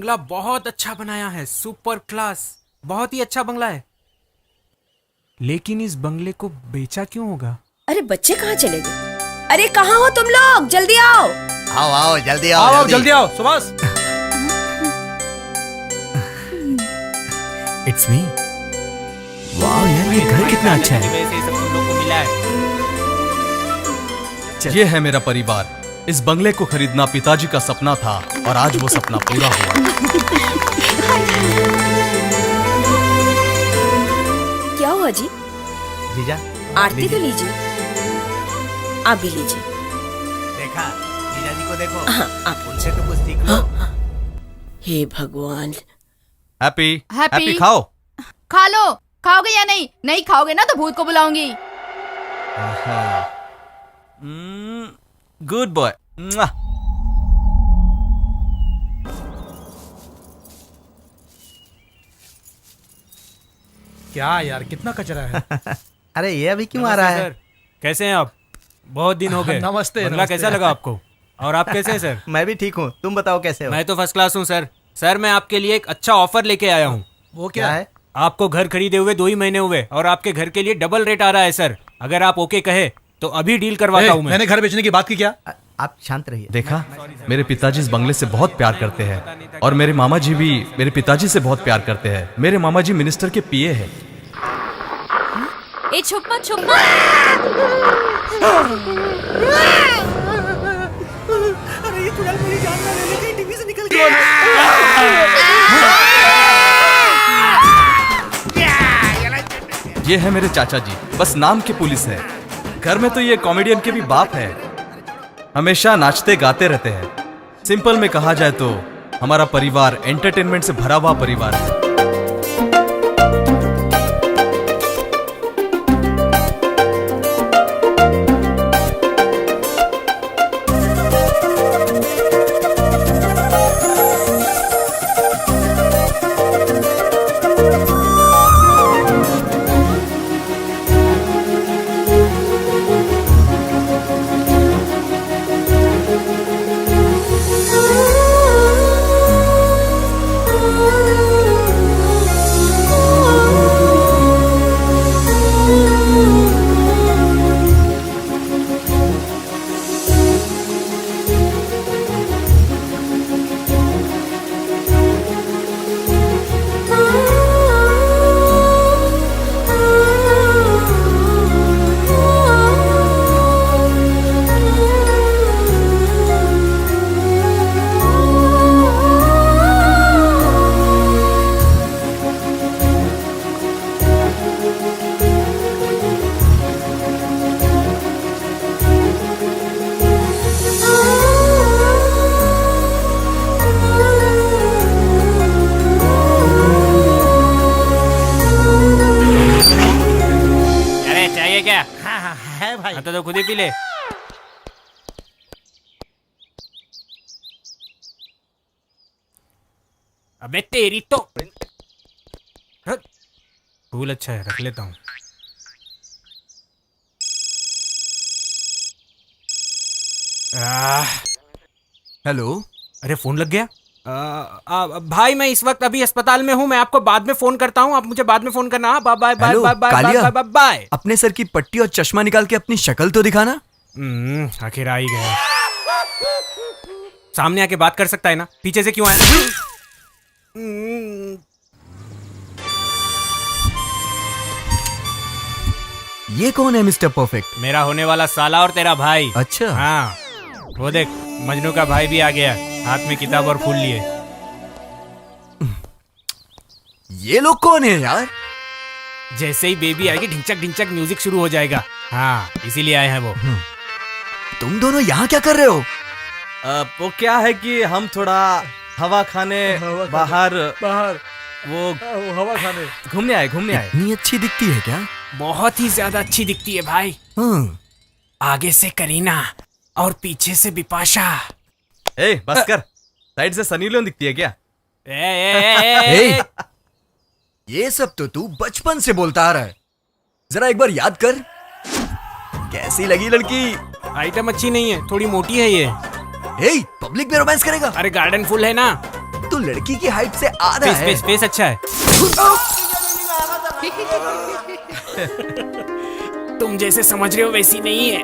बंगला बहुत अच्छा बनाया है, सुपर क्लास, बहुत ही अच्छा बंगला है। लेकिन इस बंगले को बेचा क्यों होगा? अरे बच्चे कहाँ चले गए? अरे कहाँ हो तुम लोग? जल्दी आओ। आओ आओ जल्दी आओ, आओ जल्दी आओ सुभाष। It's me. वाह यार, ये घर कितना अच्छा है। सब तुम लोग को मिला है। ये है मेरा परिवार। इस बंगले को खरीदना पिताजी का सपना था और आज वो सपना पूरा हुआ। क्या हुआ जी? जीजा आरती तो लीजिए, आप भी लीजिए। देखा, जीजा जी को देखो। हाँ, आप उनसे तो कुछ सीख लो। हे भगवान। Happy happy. हैप्पी खाओ। खा लो। खाओगे या नहीं? नहीं खाओगे ना तो भूत को बुलाऊंगी। Good boy. क्या यार, कितना कचरा है। अरे ये अभी क्यों आ रहा है? सर, कैसे हैं आप? बहुत दिन हो गए। नमस्ते, बंगला नमस्ते। कैसा लगा आपको? और आप कैसे हैं सर? मैं भी ठीक हूँ, तुम बताओ कैसे हो? मैं तो फर्स्ट क्लास हूँ सर। सर, मैं आपके लिए एक अच्छा ऑफर लेके आया हूँ। वो क्या है? आपको घर खरीदे हुए 2 ही महीने हुए और आपके घर के लिए डबल रेट आ रहा है सर। अगर आप ओके कहे तो अभी डील करवाता हूँ मैं। मैंने घर बेचने की बात की क्या? आप शांत रहिए। देखा, मेरे पिताजी इस बंगले से बहुत प्यार करते हैं और मेरे मामा जी भी मेरे पिताजी से बहुत प्यार करते हैं। मेरे मामा जी मिनिस्टर के पीए हैं। ए छुप मत, छुप मत। अरे ये चुड़ैल मेरी जान ना ले ले, कहीं टीवी से निकल के। ये है मेरे चाचा जी, बस नाम के पुलिस है। घर में तो ये कॉमेडियन के भी बाप है। हमेशा नाचते गाते रहते हैं। सिंपल में कहा जाए तो हमारा परिवार एंटरटेनमेंट से भरा हुआ परिवार है। क्या? हाँ है भाई। तो खुद ही पी ले। अबे तेरी तो फूल अच्छा है, रख लेता हूँ। हेलो। अरे फोन लग गया। भाई मैं इस वक्त अभी अस्पताल में हूँ, मैं आपको बाद में फोन करता हूँ। आप मुझे बाद में फोन करना। Bye bye bye hello, bye bye Kalia. Bye bye. अपने सर की पट्टी और चश्मा निकाल के अपनी शक्ल तो दिखाना। आखिर आ ही गया। सामने आके बात कर सकता है ना, पीछे से क्यों आया? ये कौन है मिस्टर परफेक्ट? मेरा होने वाला साला और तेरा भाई। अच्छा। हाँ, वो देख, मजनू का भाई भी आ गया, हाथ में किताब और फूल लिए। ये लोग कौन है यार? जैसे ही बेबी आएगी ढिंचक ढिंचक म्यूजिक शुरू हो जाएगा। हाँ, इसीलिए आए हैं वो। तुम दोनों यहाँ क्या कर रहे हो? वो क्या है कि हम थोड़ा हवा खाने बाहर वो हवा खाने घूमने आए। इतनी अच्छी दिखती है क्या? बहुत ही ज्यादा अच्छी दिखती है भाई। आगे से करीना और पीछे से बिपाशा। बस कर, साइड से सनी लियोन दिखती है क्या? ए, ये सब तो तू बचपन से बोलता आ रहा है। जरा एक बार याद कर, कैसी लगी लड़की? आइटम अच्छी नहीं है, थोड़ी मोटी है ये। पब्लिक में रोमांस करेगा? अरे गार्डन फुल है ना। तू तो लड़की की हाइट से आधा फेस है। फेस फेस अच्छा है। तुम जैसे समझ रहे हो वैसी नहीं है।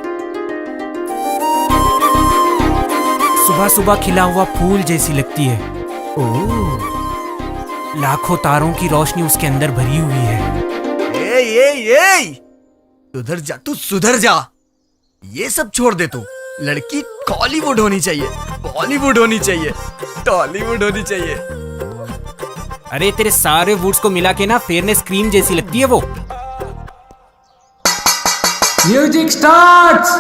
सुबह सुबह खिला हुआ फूल जैसी लगती है। ओह, लाखों तारों की रोशनी उसके अंदर भरी हुई है। ए, सुधर जा, तू सुधर जा। ये सब छोड़ दे तू। लड़की कॉलीवुड होनी चाहिए, बॉलीवुड होनी चाहिए, टॉलीवुड होनी चाहिए। अरे तेरे सारे वुड्स को मिला के ना फेयरनेस क्रीम जैसी लगती है वो। Music starts.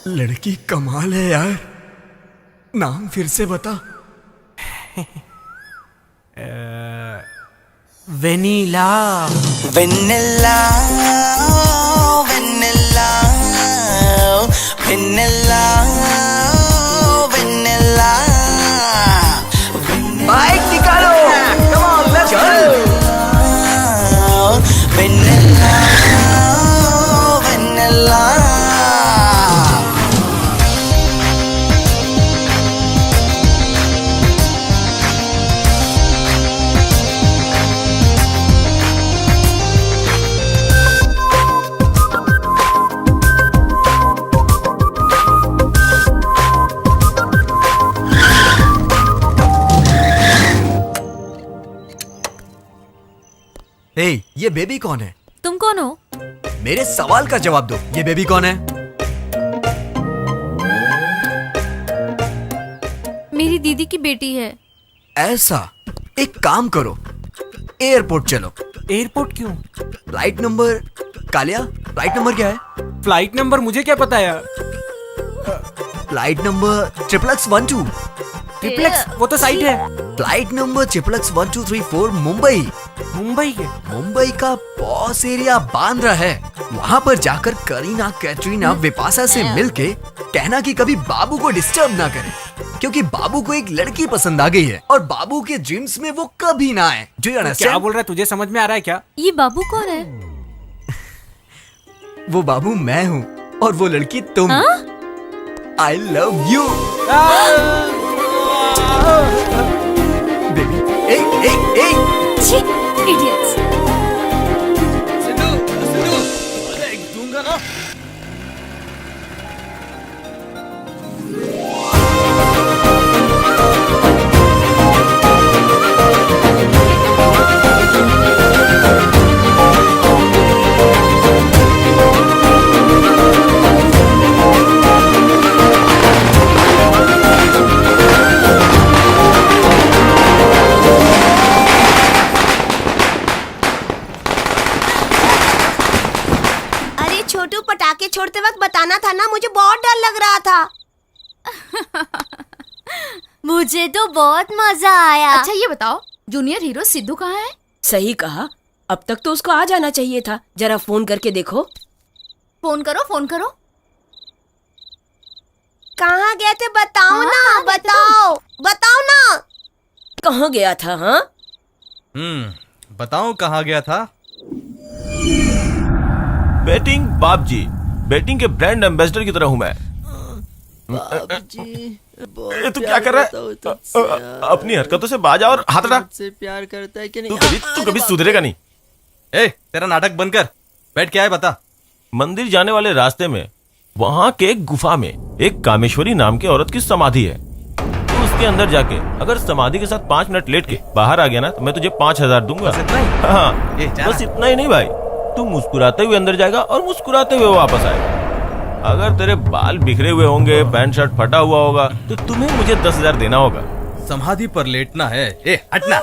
लड़की कमाल है यार। नाम फिर से बता। Vanilla. Vanilla, vanilla, vanilla, vanilla. Bike निकालो। Come on, let's go. Vanilla, vanilla. ए, ये बेबी कौन है? तुम कौन हो? मेरे सवाल का जवाब दो। ये बेबी कौन है? मेरी दीदी की बेटी है। ऐसा, एक काम करो, एयरपोर्ट चलो। एयरपोर्ट क्यों? Flight number, Kalia flight number क्या है? फ्लाइट नंबर मुझे क्या पता यार। Flight number XXX12। ट्रिप्लेक्स वो तो साइट है। Flight number XXX1234 Mumbai. Mumbai के। मुंबई का बॉस एरिया बांद्रा है। वहाँ पर जाकर करीना, कैटरीना, विपाशा से मिलके कहना कि कभी बाबू को डिस्टर्ब ना करें, क्योंकि बाबू को एक लड़की पसंद आ गई है और बाबू के ड्रीम्स में वो कभी ना आए। जो क्या बोल रहा है, तुझे समझ में आ रहा है क्या? ये बाबू कौन है? वो बाबू मैं हूँ और वो लड़की तुम। I love you baby. छी, idiots। दूंगा ना। छोटू, पटाखे छोड़ते वक्त बताना था ना, मुझे बहुत डर लग रहा था। मुझे तो बहुत मजा आया। अच्छा ये बताओ, जूनियर हीरो सिद्धू कहाँ है? सही कहा, अब तक तो उसको आ जाना चाहिए था। जरा फोन करके देखो। फोन करो, फोन करो। कहाँ गए थे बताओ हाँ, ना, बताओ बताओ ना। कहाँ गया था? हाँ, बताऊं कहाँ गया था? बैटिंग बाप जी, बैटिंग के ब्रांड एम्बेसडर की तरह हूं मैं। तू क्या कर रहा है? अपनी हरकतों से बाज आ और हाथ हटा। से प्यार करता है कि नहीं? तू कभी सुधरेगा नहीं। ए, तेरा नाटक बंद कर। बैठ क्या है बता। मंदिर जाने वाले रास्ते में वहां के एक गुफा में एक कामेश्वरी नाम की औरत की समाधि है। तू उसके अंदर जाके अगर समाधि के साथ 5 मिनट लेट के बाहर आ गया ना, तो मैं तुझे 5000 दूंगा। बस इतना ही? हाँ, ए, जा बस इतना ही नहीं भाई, तू मुस्कुराते हुए अंदर जाएगा और मुस्कुराते हुए वापस आएगा। अगर तेरे बाल बिखरे हुए होंगे, पैंट शर्ट फटा हुआ होगा, तो तुम्हें मुझे 10,000 देना होगा। समाधि पर लेटना है। ए हटना।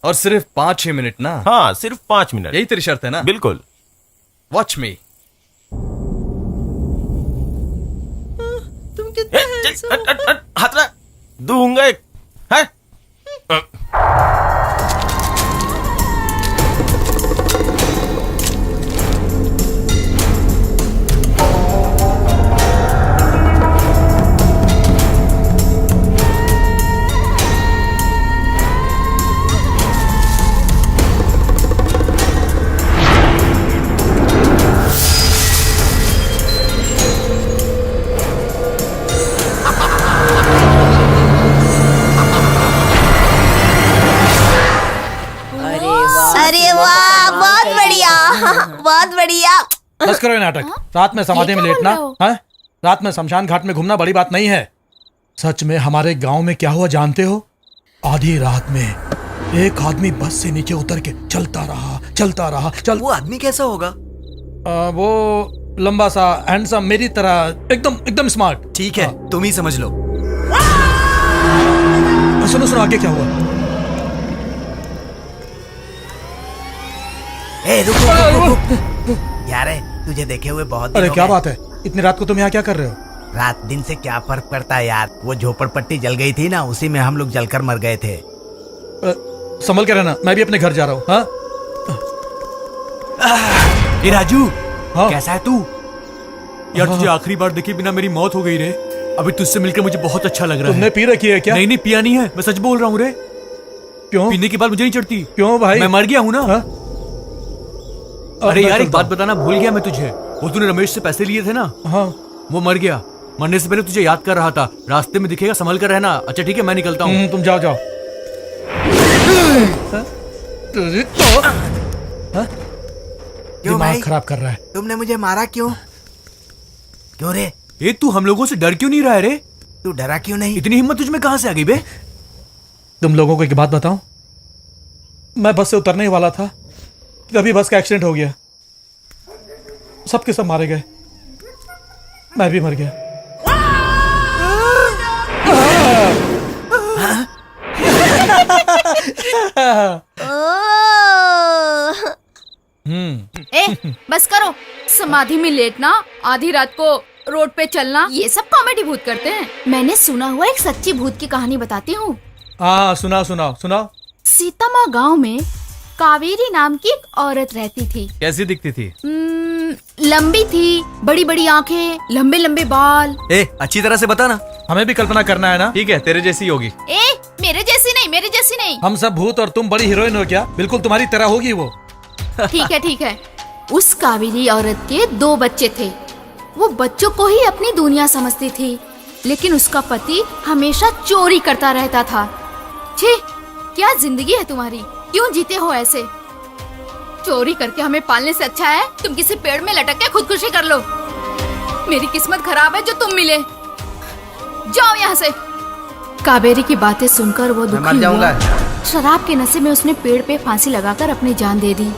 और सिर्फ 5-6 मिनट ना? हाँ, सिर्फ 5 मिनट। यही तेरी शर्त है ना? बिल्कुल। वॉच मी। तुम कितने handsome हो। हाथ रख, दूंगा एक है? अरे वाह, बहुत बढ़िया, बहुत बढ़िया। बस करो ये नाटक। रात में समाधि में लेटना है, रात में शमशान घाट में घूमना बड़ी बात नहीं है। सच में हमारे गांव में क्या हुआ जानते हो? आधी रात में एक आदमी बस से नीचे उतर के चलता रहा। वो आदमी कैसा होगा? वो लंबा सा, हैंडसम, मेरी तरह, एकदम स्मार्ट। ठीक है, तुम ही समझ लो। सुनो आगे क्या हुआ? रुक। यार तुझे देखे हुए बहुत दिन अरे हो क्या गए। बात है, इतनी रात को तुम यहाँ क्या कर रहे हो? रात दिन से क्या फर्क पड़ता है यार। वो झोपड़पट्टी जल गई थी ना, उसी में हम लोग जलकर मर गए थे। संभल के रहना, मैं भी अपने घर जा रहा हूँ। हाँ? राजू, हाँ? कैसा है तू? यार तुझे आखिरी बार देखे बिना मेरी मौत हो गई रे। अभी तुझसे मिलकर मुझे बहुत अच्छा लग रहा तुमने है। पी रखी है क्या? नहीं पिया नहीं है, मैं सच बोल रहा हूँ रे। क्यों? पीने की बात मुझे नहीं चढ़ती। क्यों भाई? मैं मर गया हूँ ना। हाँ? अरे मैं यार एक चलता बात बताना भूल गया मैं तुझे। वो तूने रमेश से पैसे लिए थे ना, हाँ। वो मर गया। मरने से पहले तुझे याद कर रहा था। रास्ते में दिखेगा, संभल कर रहना। अच्छा ठीक है, मैं निकलता हूँ। तुम जाओ। क्यों दिमाग भाई? खराब कर रहा है। तुमने मुझे मारा क्यों? क्यों रे? ए तू हम लोगों से डर क्यों नहीं रहा है रे? तू डरा क्यों नहीं? इतनी हिम्मत तुझ में कहाँ से आ गई बे? तुम लोगों को एक बात बताऊं, मैं बस से उतरने ही वाला था, तभी बस का एक्सीडेंट हो गया। सबके सब मारे गए, मैं भी मर गया। ए बस करो। समाधि में लेटना, आधी रात को रोड पे चलना, ये सब कॉमेडी भूत करते हैं। मैंने सुना हुआ एक सच्ची भूत की कहानी बताती हूँ। हाँ सुनाओ। सीतामा गांव में कावेरी नाम की एक औरत रहती थी। कैसी दिखती थी? लंबी थी, बड़ी बड़ी आंखें, लंबे लंबे बाल। अच्छी तरह से बताना। हमें भी कल्पना करना है ना। ठीक है, तेरे जैसी होगी। मेरे जैसी नहीं। हम सब भूत और तुम बड़ी हीरोइन हो क्या? बिल्कुल तुम्हारी तरह होगी वो। ठीक है। उस कावेरी औरत के 2 बच्चे थे। वो बच्चों को ही अपनी दुनिया समझती थी, लेकिन उसका पति हमेशा चोरी करता रहता था। छी, क्या जिंदगी है तुम्हारी? क्यों जीते हो ऐसे? चोरी करके हमें पालने से अच्छा है तुम किसी पेड़ में लटक के खुदकुशी कर लो। मेरी किस्मत खराब है जो तुम मिले। जाओ यहाँ से। कावेरी की बातें सुनकर वो दुखी हुआ। शराब के नशे में उसने पेड़ पे फांसी लगाकर अपनी जान दे दी।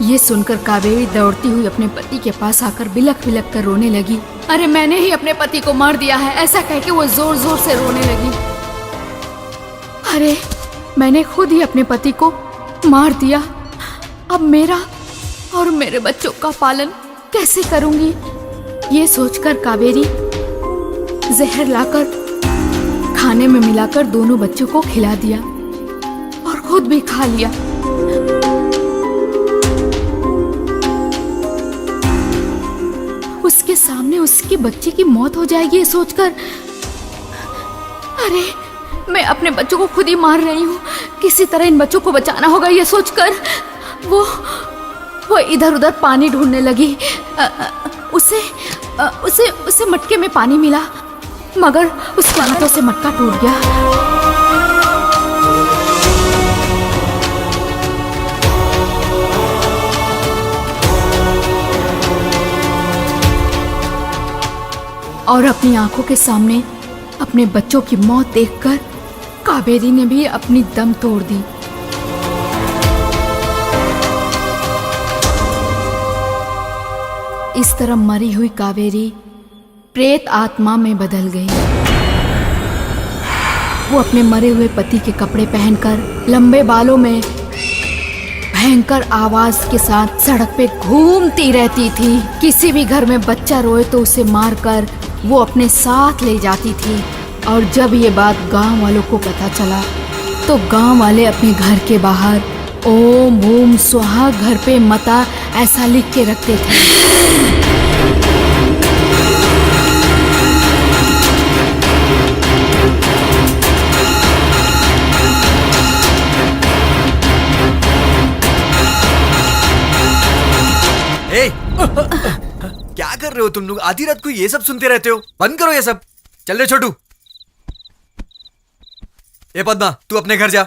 ये सुनकर कावेरी दौड़ती हुई अपने पति के पास आकर बिलख बिलख कर रोने लगी। अरे मैंने ही अपने पति को मार दिया है, ऐसा कह के वो जोर जोर से रोने लगी। अरे मैंने खुद ही अपने पति को मार दिया। अब मेरा और मेरे बच्चों का पालन कैसे करूंगी? ये सोचकर कावेरी जहर लाकर खाने में मिलाकर दोनों बच्चों को खिला दिया और खुद भी खा लिया। उसके सामने उसके बच्चे की मौत हो जाएगी ये सोचकर, अरे मैं अपने बच्चों को खुद ही मार रही हूँ। किसी तरह इन बच्चों को बचाना होगा ये सोचकर वो इधर उधर पानी ढूंढने लगी। उसे मटके में पानी मिला, मगर उसके हाथों से मटका टूट गया। और अपनी आंखों के सामने अपने बच्चों की मौत देखकर कावेरी ने भी अपनी दम तोड़ दी। इस तरह मरी हुई कावेरी प्रेत आत्मा में बदल गई। वो अपने मरे हुए पति के कपड़े पहनकर लंबे बालों में भयंकर आवाज के साथ सड़क पे घूमती रहती थी। किसी भी घर में बच्चा रोए तो उसे मारकर वो अपने साथ ले जाती थी। और जब ये बात गांव वालों को पता चला तो गांव वाले अपने घर के बाहर ओम ओम स्वाहा घर पे मता ऐसा लिख के रखते थे। ए, क्या कर रहे हो तुम लोग? आधी रात को ये सब सुनते रहते हो? बंद करो ये सब। चल रे छोटू। ए पद्मा, तू अपने घर जा।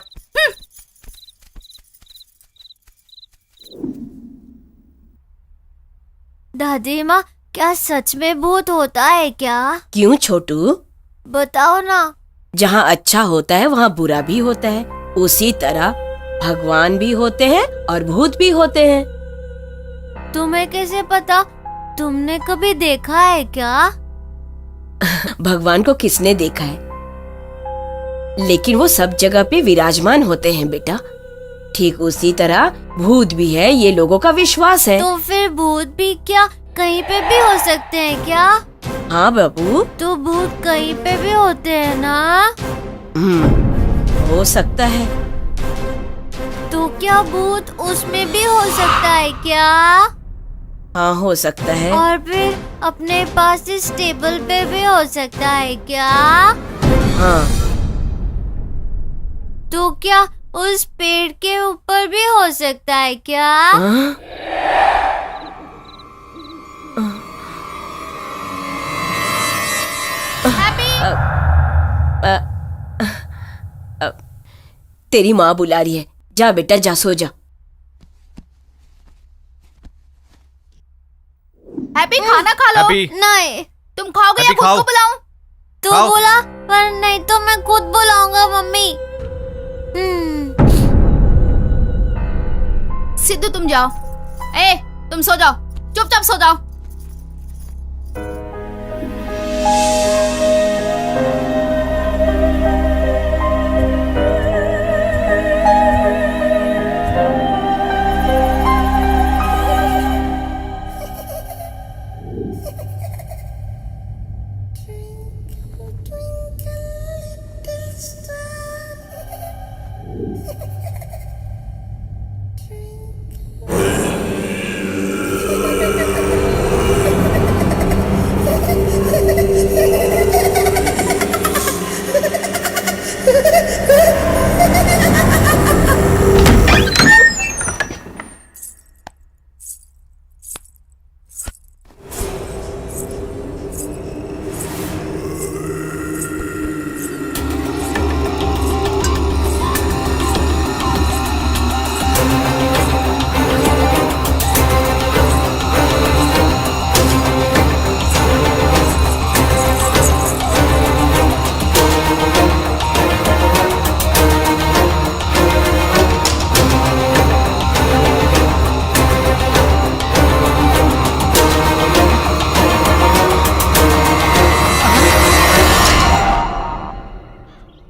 दादी माँ, क्या सच में भूत होता है क्या? क्यों छोटू? बताओ ना। जहाँ अच्छा होता है वहाँ बुरा भी होता है। उसी तरह भगवान भी होते हैं और भूत भी होते हैं। तुम्हें कैसे पता? तुमने कभी देखा है क्या? भगवान को किसने देखा है? लेकिन वो सब जगह पे विराजमान होते हैं बेटा। ठीक उसी तरह भूत भी है, ये लोगों का विश्वास है। तो फिर भूत भी क्या कहीं पे भी हो सकते हैं क्या? हाँ बाबू। तो भूत कहीं पे भी होते हैं ना? हो सकता है। तो क्या भूत उसमें भी हो सकता है क्या? हाँ, हो सकता है। और फिर अपने पास इस टेबल पे भी हो सकता है क्या? हाँ। तो क्या उस पेड़ के ऊपर भी हो सकता है क्या? हाँ? तेरी माँ बुला रही है। जा बेटा, जा सो जा। हैप्पी, खाना खा लो। हैप्पी, नहीं। तुम खाओगे या हैप्पी, खुद खाओ। को बुलाऊं? तू खाओ। बोला, पर नहीं तो मैं खुद बुलाऊंगा मम्मी। सिद्धू तुम जाओ। ए, तुम सो जाओ, चुपचाप सो जाओ।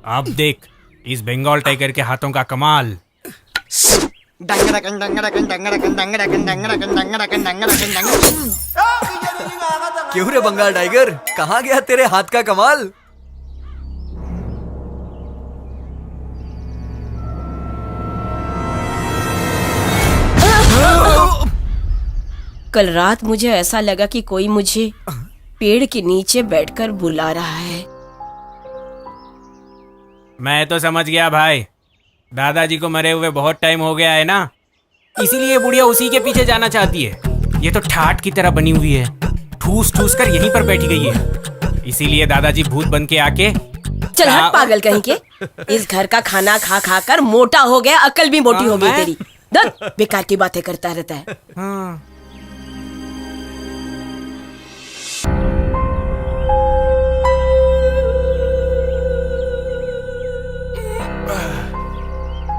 अब देख इस बंगाल टाइगर के हाथों का कमाल। क्यों रे बंगाल टाइगर, कहाँ गया तेरे हाथ का कमाल? कल रात मुझे ऐसा लगा कि कोई मुझे पेड़ के नीचे बैठकर बुला रहा है। मैं तो समझ गया भाई, दादाजी को मरे हुए बहुत टाइम हो गया है ना, इसीलिए बुढ़िया उसी के पीछे जाना चाहती है। ये तो ठाट की तरह बनी हुई है, ठूस ठूस कर यहीं पर बैठी गई है। इसीलिए दादाजी भूत बन के आके चल हट पागल कहीं के। इस घर का खाना खा खा कर मोटा हो गया, अकल भी मोटी हो गई तेरी। दत्त बेकार की बातें करता रहता है। हाँ।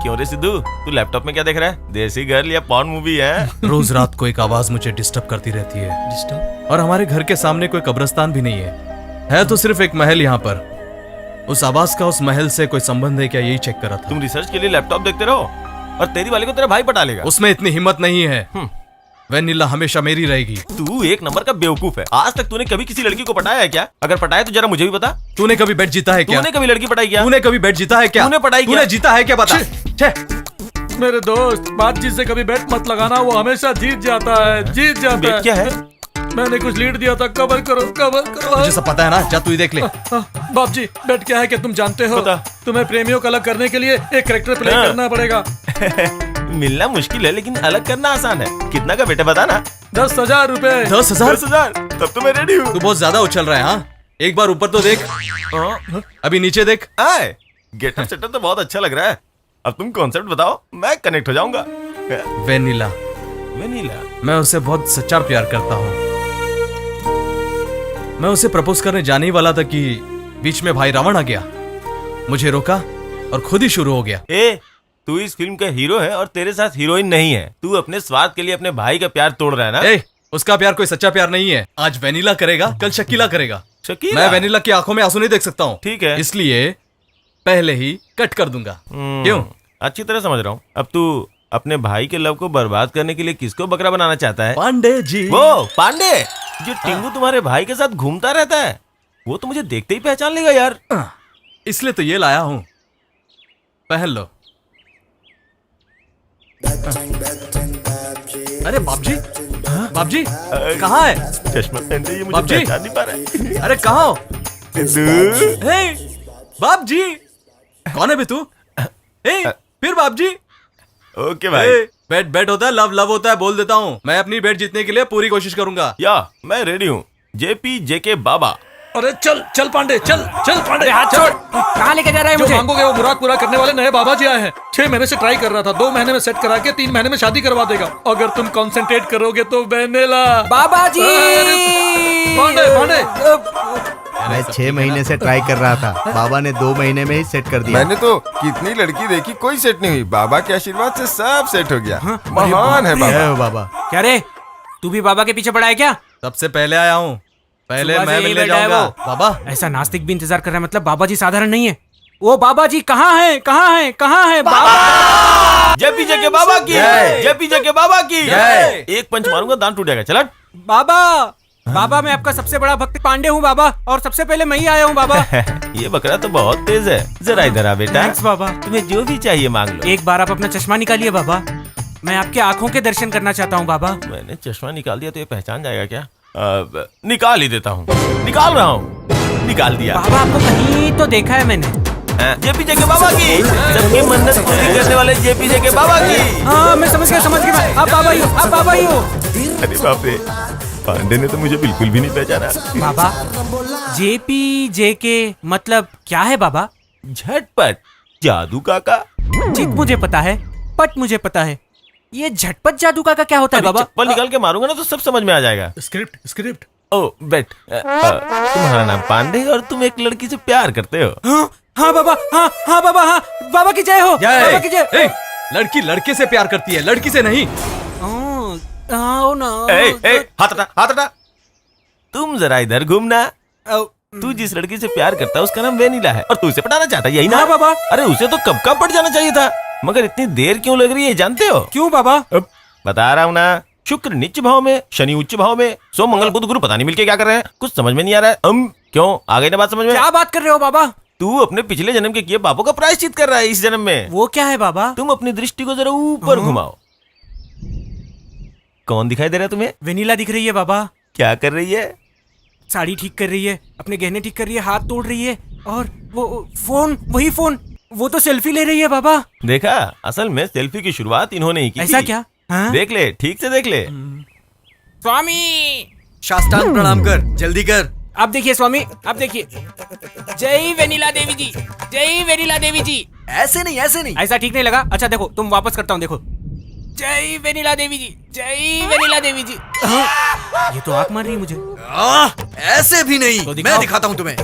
क्यों रे सिद्धू, तू लैपटॉप में क्या देख रहा है? देसी गर्ल या पॉर्न मूवी है? रोज रात को एक आवाज मुझे डिस्टर्ब करती रहती है। डिस्टर्ब? और हमारे घर के सामने कोई कब्रिस्तान भी नहीं है तो सिर्फ एक महल यहाँ पर। उस आवाज का उस महल से कोई संबंध है क्या, यही चेक कर रहा था। तुम रिसर्च के लिए लैपटॉप देखते रहो और तेरी वाली को तेरा भाई पटा लेगा। उसमें इतनी हिम्मत नहीं है। वेनिला हमेशा मेरी रहेगी। तू एक नंबर का बेवकूफ है। आज तक तूने कभी किसी लड़की को पटाया है क्या? अगर पटाया तो जरा मुझे भी बता। तूने कभी बेट जीता है क्या? तूने कभी लड़की पटाई क्या? तूने कभी बेट जीता है क्या? तूने पटाई क्या? तूने जीता है क्या, बता। मेरे दोस्त, बातचीत से कभी बेट मत लगाना, वो हमेशा जीत जाता है, जीत जाता बेट है। क्या है? मैंने कुछ लीड दिया था, कवर करो कवर करो। मुझे सब पता है ना, जा तू ही देख ले। बाप जी, बेट क्या है कि तुम जानते हो? बता। तुम्हें प्रेमियों को अलग करने के लिए एक कैरेक्टर प्ले करना पड़ेगा। मिलना मुश्किल है लेकिन अलग करना आसान है। कितना का बेटा बता ना? 10,000 रुपए। 10,000? 10,000? तब तो मैं रेडी हूँ। तू बहुत ज्यादा उछल रहा है। हाँ, एक बार ऊपर तो देख, अभी नीचे देख। गेटअप सेटअप तो बहुत अच्छा लग रहा है। अब तुम कॉन्सेप्ट बताओ, मैं कनेक्ट हो जाऊंगा। वेनिला, वेनिला, मैं उसे बहुत सच्चा प्यार करता हूँ। मैं उसे प्रपोज करने जाने ही वाला था कि बीच में भाई रावण आ गया, मुझे रोका और खुद ही शुरू हो गया। तू इस फिल्म का हीरो है और तेरे साथ हीरोइन नहीं है। तू अपने स्वार्थ के लिए अपने भाई का प्यार तोड़ रहा है ना? उसका प्यार कोई सच्चा प्यार नहीं है। आज वेनिला करेगा, कल शकीला करेगा। शकीला? मैं वेनिला की आंखों में आंसू नहीं देख सकता हूँ। ठीक है, इसलिए पहले ही कट कर दूंगा। क्यों? अच्छी तरह समझ रहा हूँ। अब तू अपने भाई के लव को बर्बाद करने के लिए किसको बकरा बनाना चाहता है? पांडे जी। वो पांडे जो टिंगू तुम्हारे भाई के साथ घूमता रहता है, वो तो मुझे देखते ही पहचान लेगा यार। इसलिए तो ये लाया हूँ, पहन लो। अरे बाबजी, बाबजी कहाँ है? चश्मा पहनते ही मुझे बाबजी पहचान नहीं पा रहा है। अरे कहाँ हो? बाबजी, कौन है बे तू? फिर बाबजी। ओके भाई। बेट बेट होता है, लव लव होता है, बोल देता हूँ। मैं अपनी बेट जीतने के लिए पूरी कोशिश करूंगा। या मैं रेडी हूँ। जेपी जेके बाबा। अरे चल चल पांडे, चल चल पांडे, हाथ छोड़। कहाँ लेके जा रहा है जो मुझे? मांगोगे वो मुराद पूरा करने वाले नए बाबा जी आए हैं। 6 महीने से ट्राई कर रहा था, 2 महीने में सेट करा के 3 महीने में शादी करवा देगा। अगर तुम कंसंट्रेट करोगे तो वेनिला। बाबा जी। पांडे पांडे, मैं 6 महीने से ट्राई कर रहा था, बाबा ने 2 महीने में ही सेट कर दिया। मैंने तो कितनी लड़की देखी, कोई सेट नहीं हुई। बाबा के आशीर्वाद से सब सेट हो गया। महान है बाबा। बाबा क्या रे, तू भी बाबा के पीछे पड़ा है क्या? सबसे पहले आया हूँ, पहले सुबह से मैं यही मिलने बैठा है जाऊंगा। वो। बाबा, ऐसा नास्तिक भी इंतजार कर रहा है, मतलब बाबा जी साधारण नहीं है। वो बाबा जी कहाँ है? कहाँ है? कहाँ है बाबा? जेपी जेके बाबा की, जेपी जेके बाबा की। एक पंच मारूंगा, दांत टूट जाएगा। चला बाबा, बाबा मैं आपका सबसे बड़ा भक्त पांडे हूँ बाबा, और सबसे पहले मैं ही आया हूँ बाबा। ये बकरा तो बहुत तेज है। जरा इधर आ बेटा। थैंक्स बाबा। तुम्हें जो भी चाहिए मांग लो। एक बार आप अपना चश्मा निकालिए बाबा, मैं आपके आंखों के दर्शन करना चाहता हूँ बाबा। मैंने चश्मा निकाल दिया तो ये पहचान जाएगा क्या? निकाल ही देता हूँ। निकाल रहा हूँ। निकाल दिया। बाबा आपको कहीं तो देखा है मैंने। जेपी जेके बाबा की, सबकी मन्नत पूरी करने वाले जेपी जेके बाबा की। हाँ मैं समझ गया। आप बाबा ही हो, आप बाबा ही हो। अरे बाप रे, पांडे ने तो मुझे बिल्कुल भी नहीं पहचाना। बाबा जेपी जेके मतलब क्या है बाबा? झटपट जादू काका। चित मुझे पता है, पट मुझे पता है, ये झटपट जादू का क्या होता है अभी बाबा? चप्पल निकाल के मारूंगा ना तो सब समझ में आ जाएगा। Script script. ओ बेट, तुम्हारा नाम पांडे और तुम एक लड़की से प्यार करते हो। हाँ बाबा, हाँ बाबा, हाँ बाबा की जय हो। बाबा की जय। लड़की लड़के से प्यार करती है, लड़की से नहीं। हाथ हटा, हाथ हटा। तुम जरा इधर घूमना। तू जिस लड़की से प्यार करता है उसका नाम वेनिला है और तू उसे पटाना चाहता है, यही ना? हाँ बाबा। अरे उसे तो कब का पट जाना चाहिए था, मगर इतनी देर क्यों लग रही है जानते हो? क्यों बाबा? बता रहा हूँ ना। शुक्र नीच भाव में, शनि उच्च भाव में, सोम मंगल बुध गुरु पता नहीं मिलके क्या कर रहे हैं। कुछ समझ में नहीं आ रहा है। क्यों आ गई ना बात समझ में? क्या बात कर रहे हो बाबा? तू अपने पिछले जन्म के किए पापों का प्रायश्चित कर रहा है इस जन्म में। वो क्या है बाबा? तुम अपनी दृष्टि को जरा ऊपर घुमाओ। कौन दिखाई दे रहा है तुम्हें? वेनिला दिख रही है बाबा। क्या कर रही है? साड़ी ठीक कर रही है, अपने गहने ठीक कर रही है, हाथ तोड़ रही है, और वो फोन, वही फोन, वो तो सेल्फी ले रही है बाबा। देखा, असल में सेल्फी की शुरुआत इन्होंने ही की। ऐसा थी। क्या? हाँ? देख ले, ठीक से देख ले। स्वामी साष्टांग प्रणाम कर, जल्दी कर। आप देखिए स्वामी, आप देखिए। जय वेनिला देवी जी, जय वेनिला देवी जी। ऐसे नहीं, ऐसे नहीं। ऐसा ठीक नहीं लगा? अच्छा देखो, तुम वापस करता हूँ, देखो। जय वेनिला देवी जी, जय वेनिला देवी जी। ये तो आंख मार रही है मुझे। ऐसे भी नहीं, तो मैं दिखाता हूँ तुम्हें।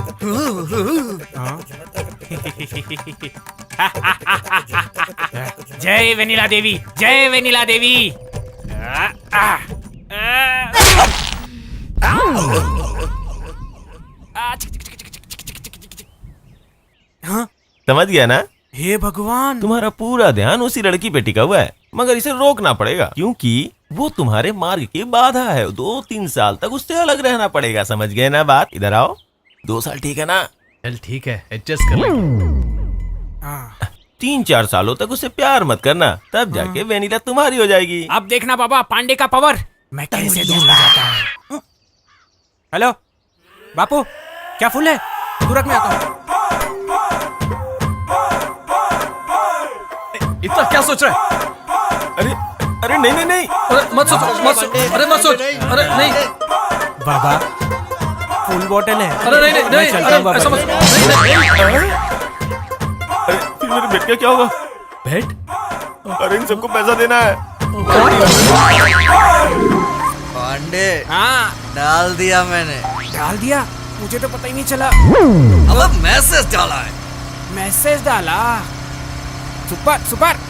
जय वेनिला देवी, जय वेनिला देवी। हाँ? समझ गया ना? हे भगवान, तुम्हारा पूरा ध्यान उसी लड़की पे टिका हुआ है, मगर इसे रोकना पड़ेगा क्योंकि वो तुम्हारे मार्ग की बाधा है। 2-3 साल तक उससे अलग रहना पड़ेगा, समझ गए ना बात? इधर आओ। 2 साल ठीक है ना? चल ठीक है, एडजस्ट कर लेंगे। 3-4 सालों तक उसे प्यार मत करना, तब जाके वेनिला तुम्हारी हो जाएगी। अब देखना बाबा पांडे का पावर, मैं कैसे दूर हो जाता हूँ। हेलो बापू, क्या फूल है? तुरंत में आता हूँ। इतना क्या सोच रहा है? अरे अरे नहीं नहीं नहीं, अरे मत सोच, मत सोच, अरे मत सोच, अरे नहीं बाबा फुल बोतल है। अरे नहीं नहीं नहीं, अरे ऐसा मत, नहीं। अरे फिर मेरे बेट का क्या होगा? भेंट? अरे इन सबको पैसा देना है। पांडे, हाँ डाल दिया मैंने। डाल दिया? मुझे तो पता ही नहीं चला। अब मैसेज डाला है। मैसेज डाला? Super super.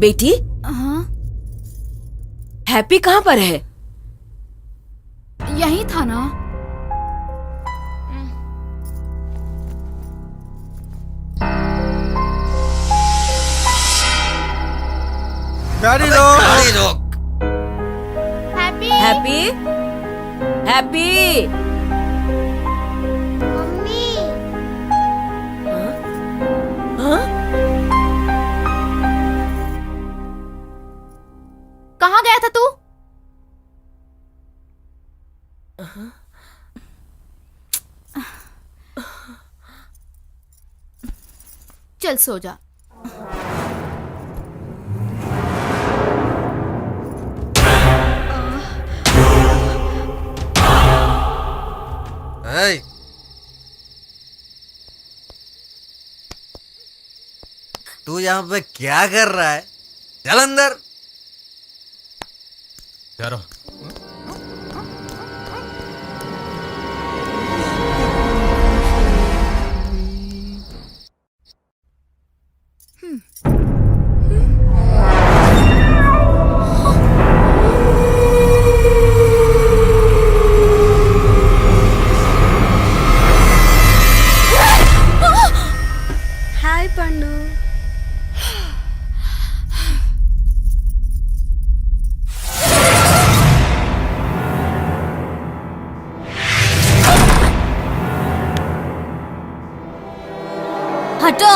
बेटी, हाँ? हैप्पी कहाँ पर है? यही था ना। गाड़ी रोक, गाड़ी रोक। Happy, happy, happy. मम्मी, हाँ? कहाँ गया था तू? चल सो जा। Hey. तू यहाँ पे क्या कर रहा है? चल अंदर। जा रहा हूँ। हाय पंडू। हटो।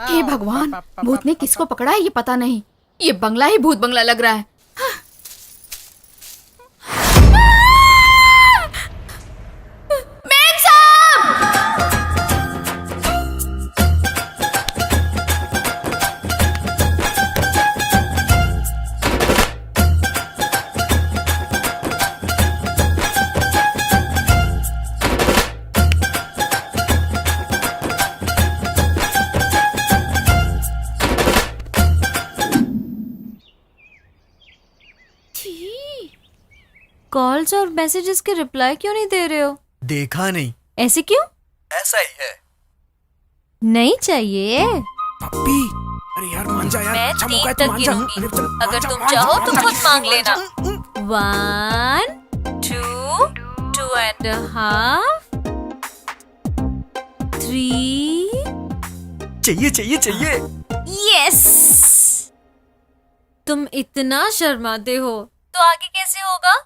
हे भगवान, भूत ने किसको पकड़ा है ये पता नहीं। ये बंगला ही भूत बंगला लग रहा है। मेम साहब! कॉल्स और मैसेजेस के रिप्लाई क्यों नहीं दे रहे हो? देखा नहीं। ऐसे क्यों? ऐसा ही है। नहीं चाहिए। पप्पी, अरे यार मान जा यार। मैं अच्छा मौका 3 है, तक तू मान जा। गिनूंगी। अरे चल, मान अगर जा, तुम मान जा, चाहो मान तो जा। खुद मांग लेना। 1, 2, 2.5, 3। चाहिए चाहिए चाहिए। यस। तुम इतना शर्माते हो तो आगे कैसे होगा?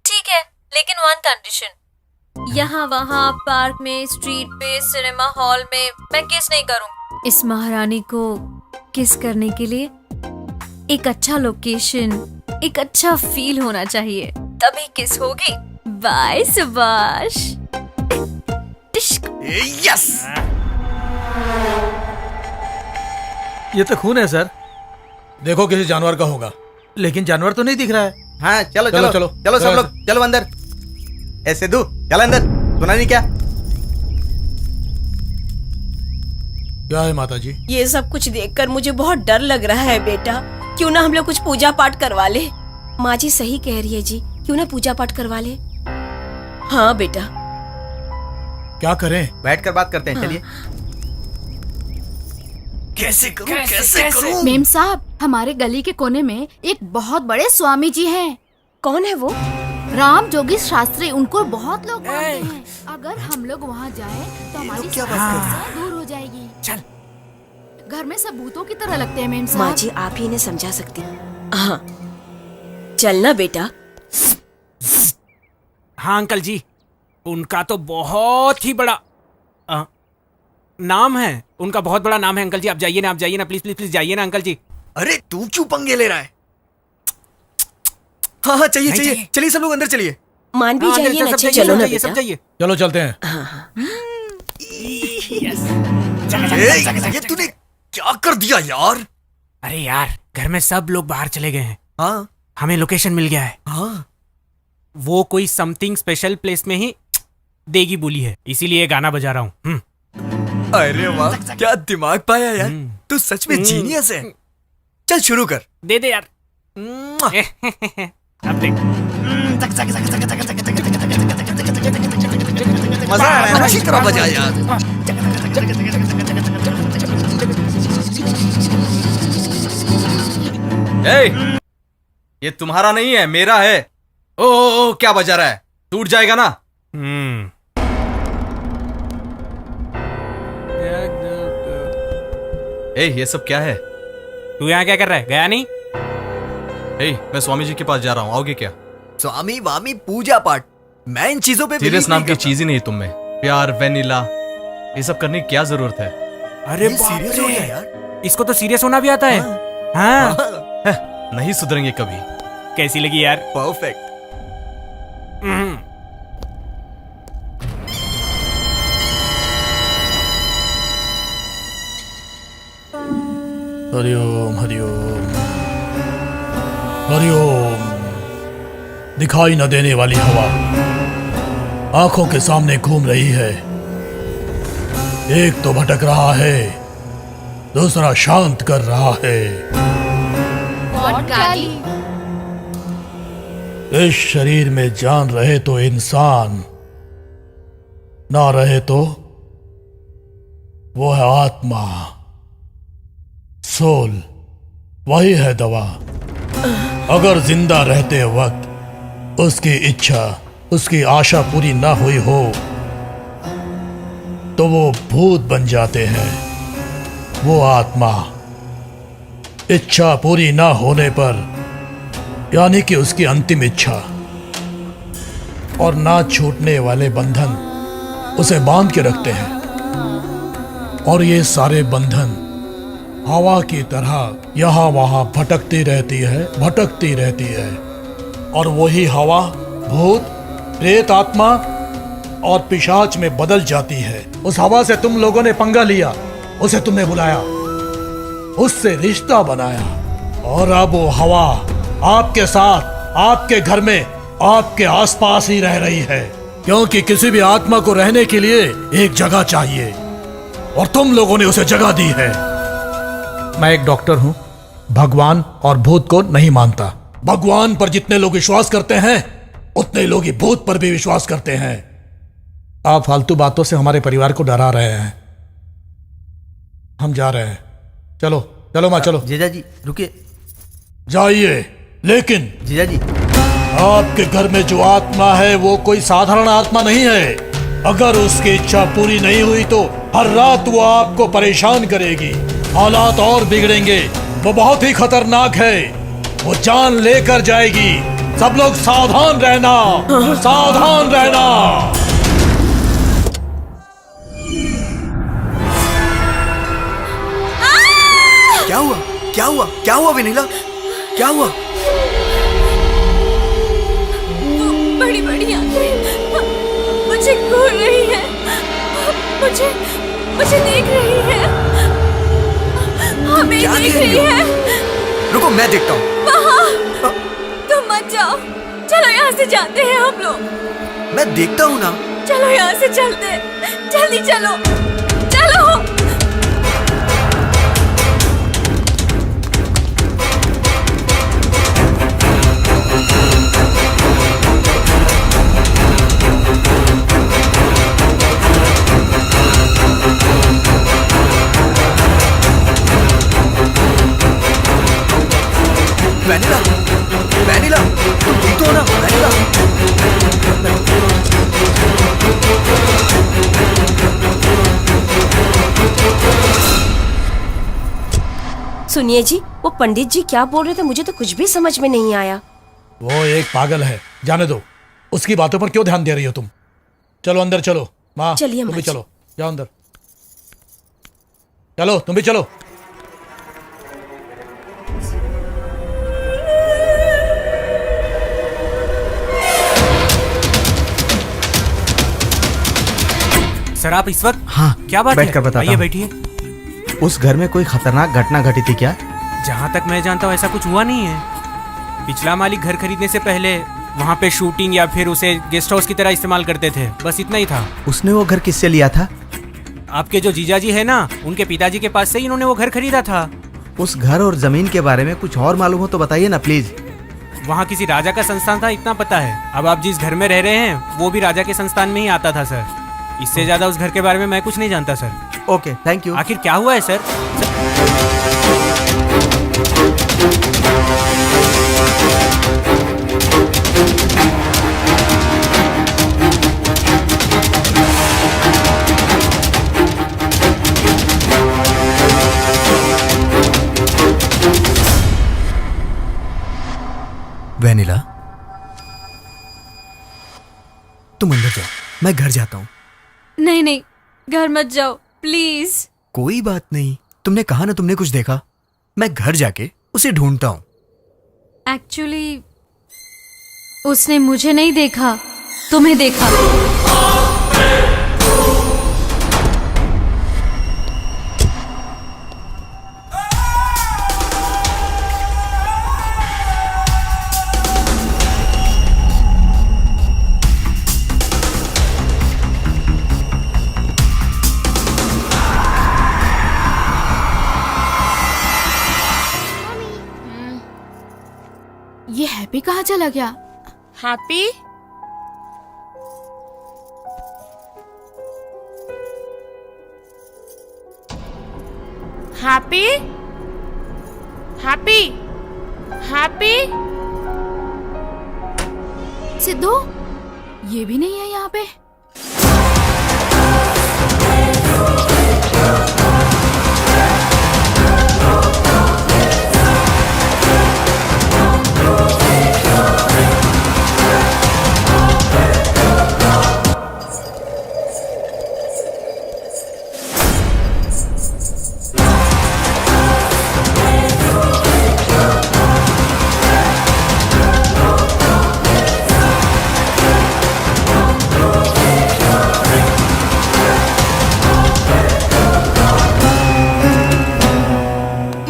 ठीक है, लेकिन 1 कंडीशन। यहाँ वहाँ पार्क में, स्ट्रीट पे, सिनेमा हॉल में मैं किस नहीं करूँ। इस महारानी को किस करने के लिए एक अच्छा लोकेशन, एक अच्छा फील होना चाहिए, तभी किस होगी। बाय सुभाष। यस। ये तो खून है सर। देखो किसी जानवर का होगा, लेकिन जानवर तो नहीं दिख रहा है। हाँ चलो चलो, चलो चलो। चलो सब लोग चलो अंदर। ए सिद्धू चल अंदर, सुना नहीं क्या? क्या है माता जी? ये सब कुछ देखकर मुझे बहुत डर लग रहा है बेटा। क्यों ना हम लोग कुछ पूजा पाठ करवा ले। माँ जी सही कह रही है जी, क्यों ना पूजा पाठ करवा ले। हाँ बेटा। क्या करें? बैठ कर बात करते हैं, चलिए। कैसे करूं? मेम साहब, हमारे गली के कोने में एक बहुत बड़े स्वामी जी हैं। कौन है वो? राम जोगी शास्त्री, उनको बहुत लोग मानते हैं। अगर हम लोग वहाँ जाएं तो हमारी समस्या दूर हो जाएगी। चल। घर में सब भूतों की तरह लगते हैं मेम माँ साहब। जी आप ही इन्हें समझा सकती। हाँ चलना बेटा। हाँ अंकल जी, उनका तो बहुत ही बड़ा नाम है। उनका बहुत बड़ा नाम है अंकल जी। आप जाइए ना, प्लीज प्लीज प्लीज जाइए ना अंकल जी। अरे तू क्यों पंगे ले रहा है? हाँ चाहिए नहीं चाहिए, चाहिए। चलिए सब लोग अंदर चलिए। मान भी जाइए ना, सब चलो ना जाइए, सब बेटा। जाइए। चलो चलते हैं। ये तूने क्या कर दिया यार? अरे यार, घर में सब लोग बाहर चले गए हैं। हाँ हमें लोकेशन मिल गया है। हाँ। वो कोई समथिंग स्पेशल प्लेस में ही देगी बोली है, इसीलिए गाना बजा रहा हूँ। अरे वाह, क्या दिमाग पाया यार। तू सच में जीनियस है। चल शुरू कर। दे दे यार। अब देख। मजा आ रहा है ना? अच्छी तरह बजा यार। ए, ये तुम्हारा नहीं है, मेरा है। ओ, क्या बजा रहा है? टूट जाएगा ना। ए, ये सब क्या है? तू यहाँ क्या कर रहा है? गया नहीं? ए, मैं स्वामी जी के पास जा रहा हूँ, आओगे क्या? स्वामी वामी पूजा पाठ, मैं इन चीजों पे सीरियस believe नाम नहीं की करता। चीज ही नहीं तुम में। प्यार, वेनिला, ये सब करने की क्या जरूरत है? अरे ये बाप सीरियस हो रे, गया यार। इसको तो सीरियस होना भी आता है। हाँ। नहीं सुधरेंगे कभी। कैसी लगी यार? परफेक्ट। हरिओम हरिओम हरिओम। दिखाई न देने वाली हवा आंखों के सामने घूम रही है। एक तो भटक रहा है, दूसरा शांत कर रहा है। इस शरीर में जान रहे तो इंसान, ना रहे तो वो है आत्मा, सोल। वही है दवा। अगर जिंदा रहते वक्त उसकी इच्छा, उसकी आशा पूरी ना हुई हो तो वो भूत बन जाते हैं। वो आत्मा इच्छा पूरी ना होने पर, यानी कि उसकी अंतिम इच्छा और ना छूटने वाले बंधन उसे बांध के रखते हैं। और ये सारे बंधन हवा की तरह यहाँ वहाँ भटकती रहती है। और वही हवा भूत, प्रेत आत्मा और पिशाच में बदल जाती है। उस हवा से तुम लोगों ने पंगा लिया, उसे तुमने बुलाया, उससे रिश्ता बनाया, और अब वो हवा आपके साथ, आपके घर में, आपके आसपास ही रह रही है। क्योंकि किसी भी आत्मा को रहने के लिए एक जगह चाहिए, और तुम लोगों ने उसे जगह दी है। मैं एक डॉक्टर हूं, भगवान और भूत को नहीं मानता। भगवान पर जितने लोग विश्वास करते हैं उतने लोग ही भूत पर भी विश्वास करते हैं। आप फालतू बातों से हमारे परिवार को डरा रहे हैं। हम जा रहे हैं। चलो चलो माँ, चलो। जीजा जी रुकिए। जाइए, लेकिन जीजा जी आपके घर में जो आत्मा है वो कोई साधारण आत्मा नहीं है। अगर उसकी इच्छा पूरी नहीं हुई तो हर रात वो आपको परेशान करेगी। हालात और बिगड़ेंगे। वो बहुत ही खतरनाक है, वो जान लेकर जाएगी। सब लोग सावधान रहना, सावधान रहना। क्या हुआ? क्या हुआ? क्या हुआ वेनिला? क्या हुआ? वो बड़ी बड़ी आंखें मुझे घूर रही है, मुझे देख रही है, हमें क्या देख देख रही रही हो? है। रुको, मैं देखता हूँ। वहाँ तुम मत जाओ, चलो यहाँ से जाते हैं हम लोग। मैं देखता हूँ ना। चलो यहाँ से चलते हैं, जल्दी चलो चलो। वैनिला, वैनिला, तुम ठीक तो हो ना? वैनिला। सुनिए जी, वो पंडित जी क्या बोल रहे थे, मुझे तो कुछ भी समझ में नहीं आया। वो एक पागल है, जाने दो। उसकी बातों पर क्यों ध्यान दे रही हो तुम? चलो अंदर चलो। माँ, चलिए तुम भी माँ जी। चलो, जाओ अंदर। चलो, तुम भी चलो। सर आप इस वक्त हाँ, क्या बात बैठकर है? बताता आइए हूँ। बैठिए। उस घर में कोई खतरनाक घटना घटी थी क्या? जहाँ तक मैं जानता हूँ ऐसा कुछ हुआ नहीं है। पिछला मालिक घर खरीदने से पहले वहाँ पे शूटिंग या फिर उसे गेस्ट हाउस की तरह इस्तेमाल करते थे, बस इतना ही था। उसने वो घर किससे लिया था? आपके जो जीजाजी है ना, उनके पिताजी के पास से ही इन्होंने वो घर खरीदा था। उस घर और जमीन के बारे में कुछ और मालूम हो तो बताइए ना प्लीज। वहाँ किसी राजा का संस्थान था, इतना पता है। अब आप जिस घर में रह रहे हैं वो भी राजा के संस्थान में ही आता था सर। इससे ज्यादा उस घर के बारे में मैं कुछ नहीं जानता सर। Okay, thank you. आखिर क्या हुआ है सर? वैनिला, तुम अंदर जाओ, मैं घर जाता हूँ। नहीं नहीं, घर मत जाओ प्लीज। कोई बात नहीं, तुमने कहा ना तुमने कुछ देखा। मैं घर जाके उसे ढूंढता हूँ। एक्चुअली उसने मुझे नहीं देखा, तुम्हें देखा। ये हैप्पी कहाँ चला गया? Happy, happy, happy, happy. Sidhu, ये भी नहीं है यहाँ पे।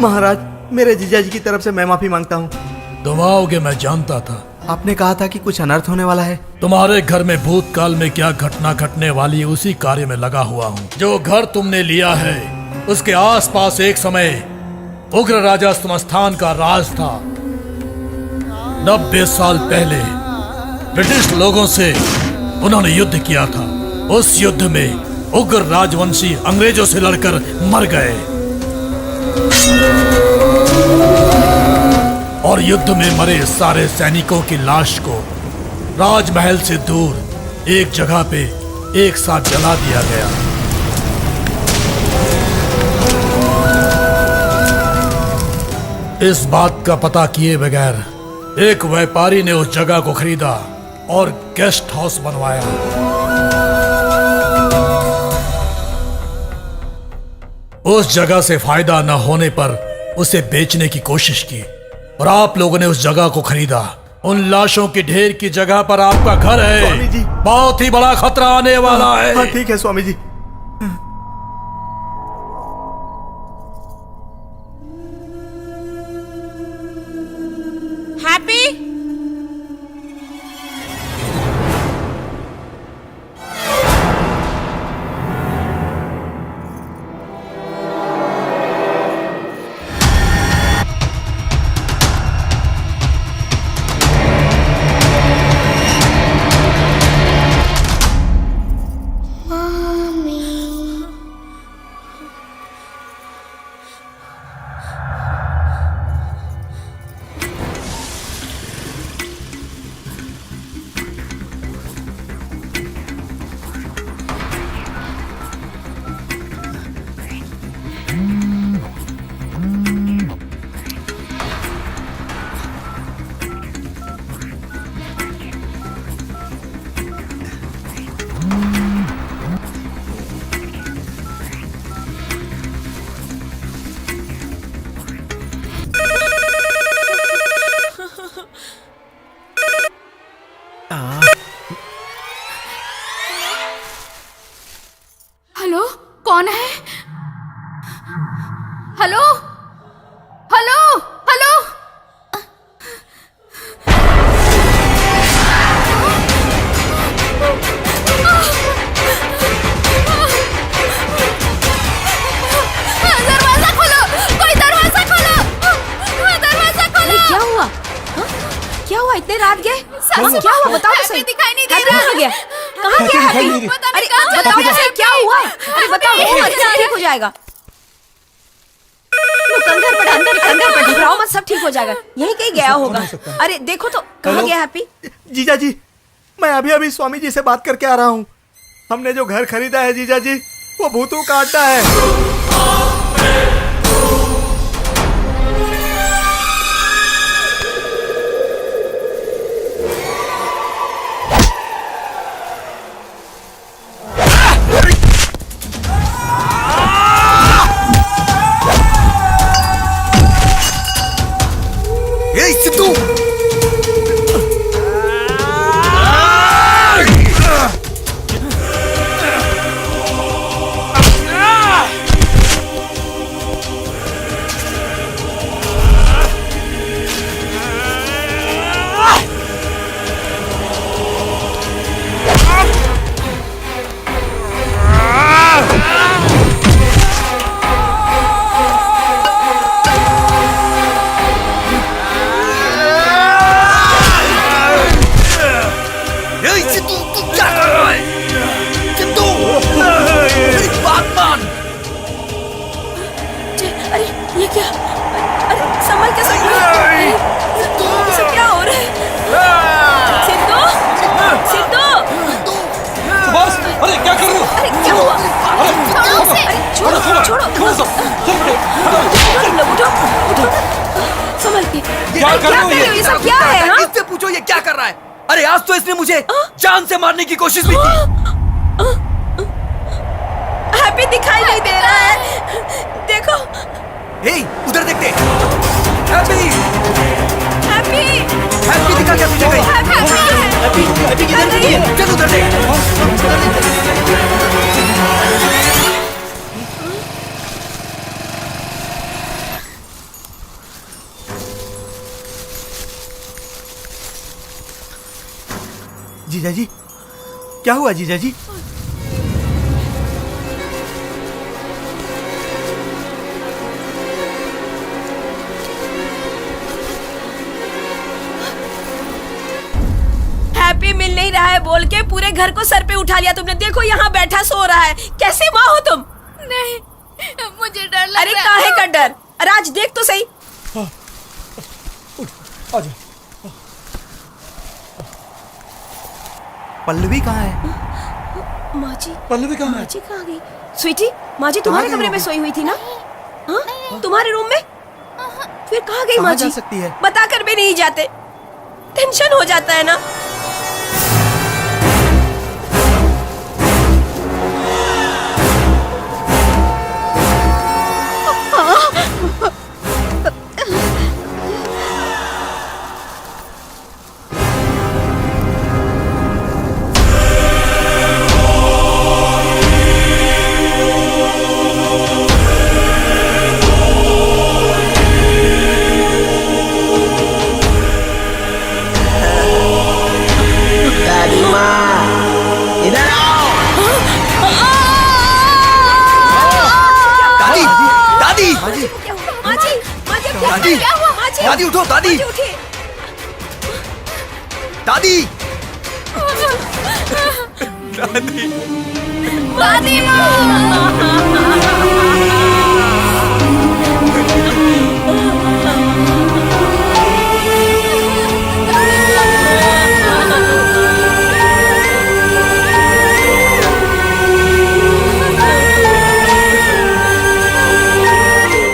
महाराज, मेरे जीजाजी की तरफ से मैं माफी मांगता हूँ। तुम आओगे मैं जानता था। आपने कहा था कि कुछ अनर्थ होने वाला है। तुम्हारे घर में भूतकाल में क्या घटना घटने वाली है उसी कार्य में लगा हुआ हूँ। जो घर तुमने लिया है उसके आसपास एक समय उग्र राजा संस्थान का राज था। 90 साल पहले ब्रिटिश लोगों से उन्होंने युद्ध किया था। उस युद्ध में उग्र राजवंशी अंग्रेजों से लड़कर मर गए और युद्ध में मरे सारे सैनिकों की लाश को राजमहल से दूर एक जगह पे एक साथ जला दिया गया। इस बात का पता किए बगैर एक व्यापारी ने उस जगह को खरीदा और गेस्ट हाउस बनवाया। उस जगह से फायदा न होने पर उसे बेचने की कोशिश की। और आप लोगों ने उस जगह को खरीदा। उन लाशों की ढेर की जगह पर आपका घर है। स्वामी जी। बहुत ही बड़ा खतरा आने वाला है। हाँ ठीक है स्वामी जी। हैप्पी, हेलो, कौन है? Hello, hello, hello. दरवाजा खोलो, कोई दरवाजा खोलो, दरवाजा खोलो। क्या हुआ? हाँ? क्या हुआ? इतने रात गए? क्या हुआ? बताओ तो सही। दिखाई नहीं दे हैप्पी रहा। कहाँ गया? कहाँ गया हैप्पी? अरे बताओ तो सही, क्या हुआ? अरे बताओ, ठीक हो जाएगा। कंधर पर घबराओ मत, सब ठीक हो जाएगा। यहीं कहीं गया होगा। अरे देखो तो, कहाँ गया हैप्पी? जीजा जी, मैं अभी अभी स्वामी जी से बात करके आ रहा हूँ। हमने जो घर खरीदा है जीजा जी, वो भूतों का अड्डा है। इससे पूछो ये क्या कर रहा है? अरे आज तो इसने मुझे जान से मारने की कोशिश भी की। हैप्पी दिखाई नहीं दे रहा है, देखो। हे, उधर देखते। हैप्पी, हैप्पी, हैप्पी दिखा क्या तुझे कहीं? हैप्पी किधर गई? चल उधर देख। जीजा जी, क्या हुआ जीजा जी? हैप्पी मिल नहीं रहा है बोल के पूरे घर को सर पे उठा लिया तुमने। देखो यहाँ बैठा सो रहा है। कैसे माँ हो तुम? नहीं, मुझे डर लग रहा है। अरे काहे का डर? राज देख तो सही। आजा। पल्लवी कहाँ है? माँ जी, पल्लवी कहाँ है? माँ जी कहाँ गई? स्वीटी, माँ जी तुम्हारे कमरे में सोई हुई थी ना? हाँ, तुम्हारे रूम में? फिर कहाँ गई माँ जी? जा सकती है? बता कर भी नहीं जाते, टेंशन हो जाता है ना। माँ जी को क्या हुआ? माँ जी दादी, क्या हुआ? माँ जी दादी उठो, दादी। माँ जी, उठिए। दादी दादी माँ।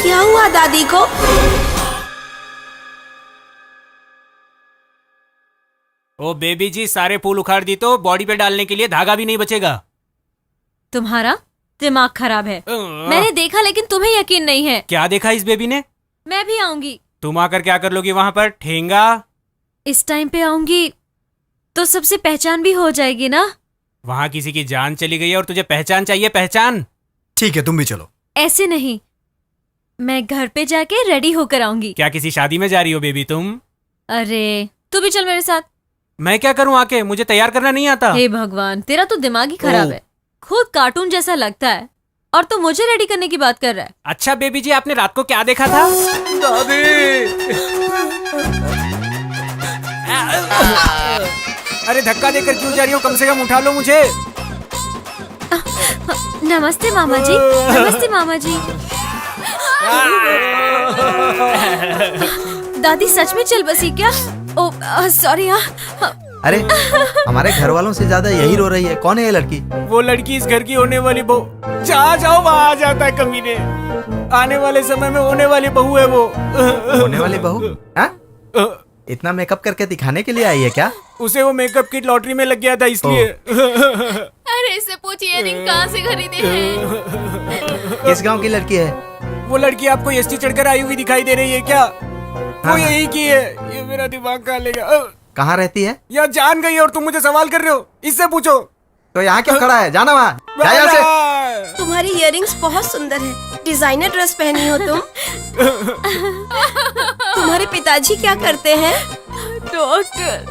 क्या हुआ दादी को? ओ बेबी जी, सारे फूल उखाड़ दी तो बॉडी पे डालने के लिए धागा भी नहीं बचेगा। तुम्हारा दिमाग खराब है। मैंने देखा लेकिन तुम्हें यकीन नहीं है। क्या देखा इस बेबी ने? मैं भी आऊंगी। तुम आकर क्या कर लोगी वहां पर? ठेंगा? इस टाइम पे आऊंगी तो सबसे पहचान भी हो जाएगी ना। वहां किसी की जान चली गई है और तुझे पहचान चाहिए, पहचान। ठीक है, तुम भी चलो। ऐसे नहीं, मैं घर पे जाके रेडी होकर आऊंगी। क्या किसी शादी में जा रही हो बेबी तुम? अरे तू भी चल मेरे साथ। मैं क्या करूं आके? मुझे तैयार करना नहीं आता। हे भगवान, तेरा तो दिमाग ही खराब है। खुद कार्टून जैसा लगता है और तू मुझे रेडी करने की बात कर रहा है। अच्छा बेबी जी, आपने रात को क्या देखा था? दादी अरे धक्का देकर क्यों जा रही हो? कम से कम उठा लो मुझे। नमस्ते मामा जी। नमस्ते मामा जी। दादी सच में चल बसी क्या? ओ सॉरी। अरे हमारे घर वालों से ज्यादा यही रो रही है। कौन है ये लड़की? वो लड़की इस घर की होने वाली बहू। जहाँ जाओ वहाँ आ जाता है कमीने। आने वाले समय में होने वाली बहू है वो। होने वाली बहू? हाँ? इतना मेकअप करके दिखाने के लिए आई है क्या? उसे वो मेकअप किट लॉटरी में लग गया था इसलिए। अरे इससे पूछ इयररिंग कहाँ से खरीदे हैं? किस गांव की लड़की है? वो लड़की आपको एसटी चढ़कर आई हुई दिखाई दे रही है क्या? वो यही की है। ये मेरा दिमाग खा लेगा। कहाँ रहती है? यहाँ जान गई और तुम मुझे सवाल कर रहे हो? इससे पूछो। तो यहाँ क्यों खड़ा है? जाना वहाँ। जा यहाँ से। तुम्हारी इयररिंग्स बहुत सुंदर है। डिजाइनर ड्रेस पहनी हो तुम। तुम्हारे पिताजी क्या करते हैं? डॉक्टर।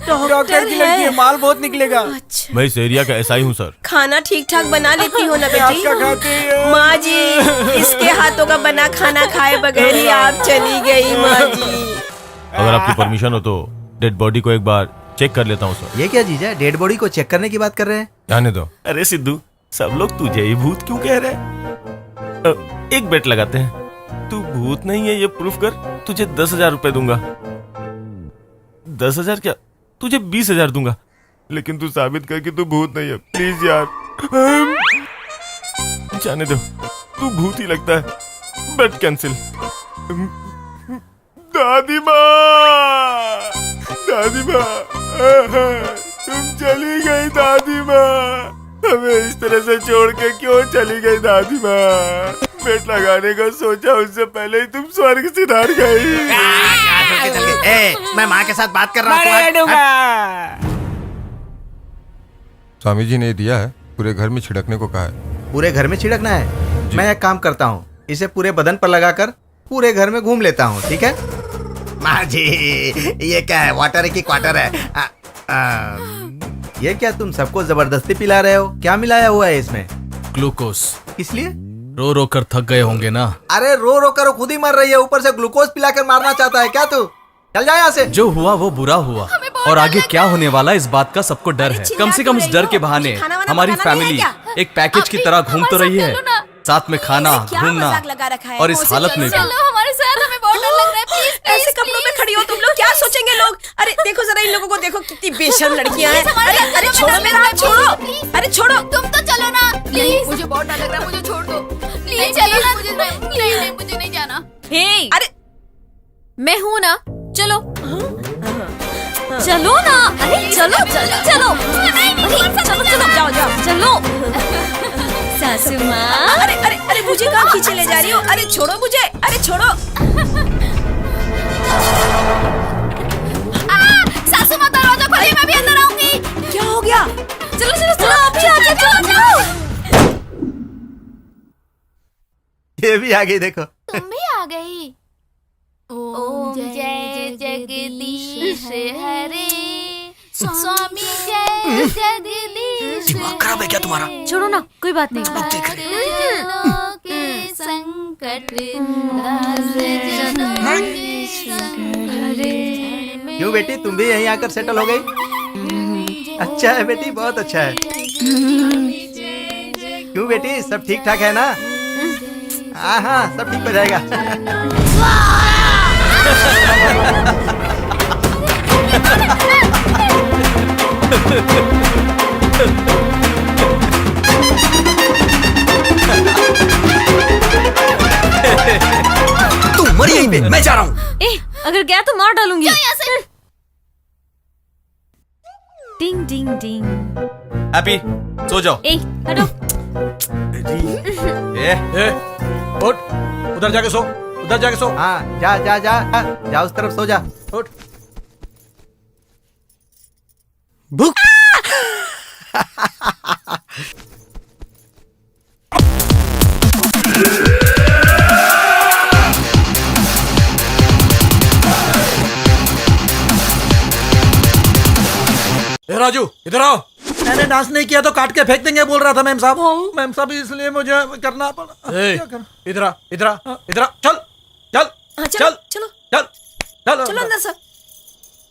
डॉक्टर की लड़की है, माल बहुत निकलेगा। अच्छा, मैं इस एरिया का एसआई हूँ सर। खाना ठीक ठाक बना लेती हो ना क्या बेटी? खाती हो? माँ जी, इसके हाथों का बना खाना खाए बगैर ही आप चली गई माँ जी। अगर आपकी परमिशन हो तो डेड बॉडी को एक बार चेक कर लेता हूँ सर। ये क्या चीज है? डेड बॉडी को चेक करने की बात कर रहे हैं? जाने दो। अरे सिद्धू, सब लोग तुझे ही भूत क्यों कह रहे हैं? एक बेट लगाते हैं, तू भूत नहीं है ये प्रूफ कर, तुझे 10,000 रुपए दूंगा। 10,000 क्या, तुझे 20,000 दूंगा, लेकिन तू साबित कर कि तू भूत नहीं है। प्लीज यार। जाने दो, तू भूत ही लगता है। बेट कैंसिल। दादी माँ, दादी माँ, तुम चली गई दादी माँ। हमें इस तरह से छोड़ के क्यों चली गई दादी माँ? बेट लगाने का सोचा उससे पहले ही तुम स्वर्ग से डर गई। मैं माँ के साथ बात कर रहा हूँ। स्वामी जी ने दिया है, पूरे घर में छिड़कने को कहा है। पूरे घर में छिड़कना है? मैं एक काम करता हूँ, इसे पूरे बदन पर लगाकर पूरे घर में घूम लेता हूँ। ठीक है माँ जी? ये क्या है? वाटर है कि क्वार्टर है? ये क्या तुम सबको जबरदस्ती पिला रहे हो? क्या मिलाया हुआ है इसमें? ग्लूकोज। किस लिए? रो रो कर थक गए होंगे ना। अरे रो रो कर खुद ही मर रही है, ऊपर से ग्लूकोज पिलाकर मारना चाहता है क्या तू? चल जा यहाँ से। जो हुआ वो बुरा हुआ, और आगे क्या होने वाला इस बात का सबको डर है। कम से कम इस डर के बहाने हमारी फैमिली एक पैकेज की तरह घूम तो रही है, साथ में खाना, घूमना, और इस हालत में भी। चलो हमारे साथ, हमें बहुत डर लग रहा है। प्लीज ऐसे कपड़ों में खड़ी हो तुम लोग, क्या सोचेंगे लोग? अरे देखो जरा इन लोगों को, देखो कितनी बेशर्म लड़कियां हैं। अरे छोड़ो मेरा हाथ, छोड़ो। अरे छोड़ो। तुम तो चलो ना प्लीज। मुझे बहुत डर लग रहा है, मुझे छोड़ दो प्लीज। चलो ना। नहीं, मुझे नहीं जाना। हे, अरे मैं हूँ ना, चलो चलो ना। अरे चलो चलो चलो। अरे चलो चलो, जाओ जाओ चलो। सासू माँ। अरे अरे अरे मुझे कहाँ खींचे ले जा रही हो? अरे छोड़ो मुझे, अरे छोड़ो। सासू माँ दरवाजा खोलिए, मैं भी अंदर आऊंगी। क्या हो गया? चलो चलो चलो, आप भी आ जाओ, चलो चलो। ये भी आ गई, देखो। तुम भी आ गई। ओम जय जगदीश हरे, स्वामी जय जगदीश। दिमाग खराब है क्या तुम्हारा? छोड़ो ना, कोई बात नहीं। जनों के संग क्यों बेटी, तुम भी यहीं आकर सेटल हो गई? अच्छा है बेटी, बहुत अच्छा है। क्यों बेटी, सब ठीक ठाक है ना? हाँ हाँ, सब ठीक हो जाएगा। तू मर यहीं पे, मैं जा रहा हूँ। अगर गया तो मार डालूंगी। टिंग टिंग टिंग। हैप्पी, सो जाओ। हटो। ए, उठ, उधर जाके सो, उधर जाके सो। हाँ, जा जा जा जा, उस तरफ सो जा। उठ। भूख। ए राजू, इधर आओ। मैंने डांस नहीं किया तो काट के फेंक देंगे बोल रहा था मैम साहब। मैम साहब, इसलिए मुझे करना पड़ा। इधर आ, इधर आ, इधर आ, चल चल चलो चल चलो चल चल चलो अंदर सर।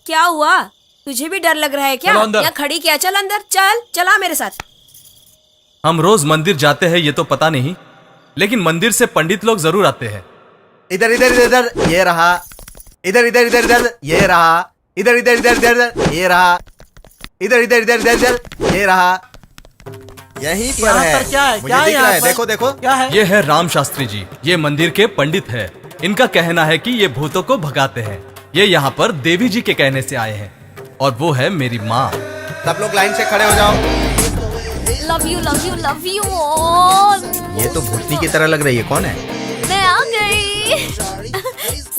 क्या हुआ, तुझे भी डर लग रहा है क्या? चलो अंदर। या खड़ी क्या? चल अंदर, चल चला मेरे साथ। हम रोज मंदिर जाते हैं ये तो पता नहीं, लेकिन मंदिर से पंडित लोग जरूर आते हैं। इधर इधर इधर इधर, ये रहा। इधर इधर इधर इधर, ये रहा। इधर इधर इधर इधर, ये रहा। इधर इधर इधर इधर इधर, ये रहा। यहीं पर यहाँ है। पर क्या है? मुझे क्या है दिख रहा है, यहाँ पर? देखो देखो। क्या है? ये है राम शास्त्री जी, ये मंदिर के पंडित है। इनका कहना है कि ये भूतों को भगाते हैं। ये यहाँ पर देवी जी के कहने से आए हैं, और वो है मेरी माँ। सब लोग लाइन से खड़े हो जाओ। Love you love you love you. ये तो भूतनी की तरह लग रही है, कौन है? मैं आ गई।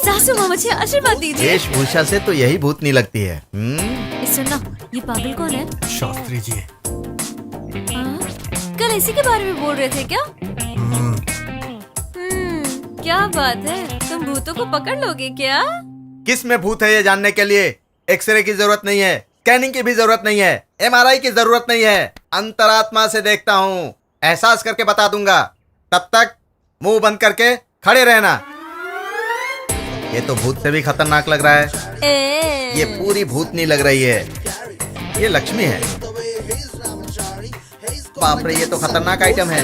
सासू माँ, मुझे आशीर्वाद दीजिए। वेशभूषा से तो यही भूतनी लगती है। सुनना, ये पागल कौन है? शास्त्री जी। कल इसी के बारे में बोल रहे थे क्या? क्या बात है, तुम भूतों को पकड़ लोगे क्या? किस में भूत है ये जानने के लिए एक्सरे की जरूरत नहीं है, स्कैनिंग की भी जरूरत नहीं है, MRI की जरूरत नहीं है। अंतरात्मा से देखता हूँ, एहसास करके बता दूंगा। तब तक मुंह बंद करके खड़े रहना। ये तो भूत से भी खतरनाक लग रहा है। ये पूरी भूतनी लग रही है। ये लक्ष्मी है। बाप रे, ये तो खतरनाक आइटम है।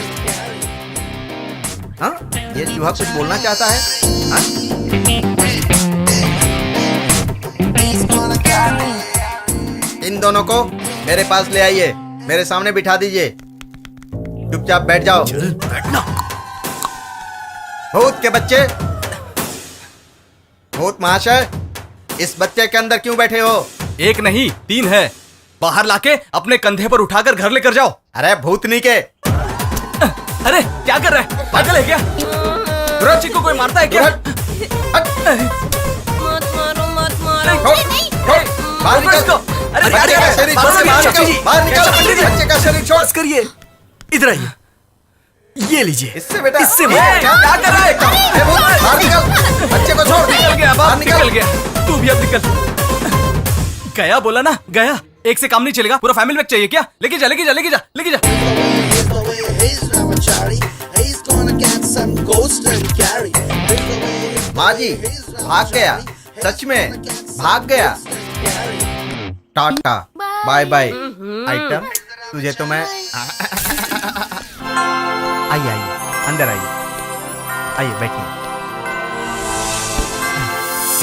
हाँ, ये चूहा कुछ बोलना चाहता है। हाँ? इन दोनों को मेरे पास ले आइए, मेरे सामने बिठा दीजिए। चुपचाप बैठ जाओ। बैठना। भूत के बच्चे, भूत महाशय, इस बच्चे के अंदर क्यों बैठे हो? एक नहीं 3 है। बाहर लाके अपने कंधे पर उठाकर घर लेकर जाओ। अरे भूतनी के। अरे क्या कर रहा है, पागल है क्या? रुचि को कोई मारता है क्या? मत मारो मत मारो। बाहर निकल। अरे बच्चे का शरीर छोड़ के बाहर निकल। बाहर निकल। बच्चे का शरीर छोड़। बस करिए, इधर आइए। ये लीजिए। इससे बेटा, इससे क्या कर रहा है? बाहर निकल। बच्चे को छोड़। निकल गया बाप, निकल। निकल गया। तू भी अब निकल। गया बोला ना, गया। एक से काम नहीं चलेगा, पूरा फैमिली पैक चाहिए क्या? लेके जा लेके जा लेके जा लेके जा। माँ जी, भाग गया, सच में भाग गया। Tata bye bye. आइटम, तुझे तो मैं। आइए आइए, अंदर आइए, आइए बैठिए।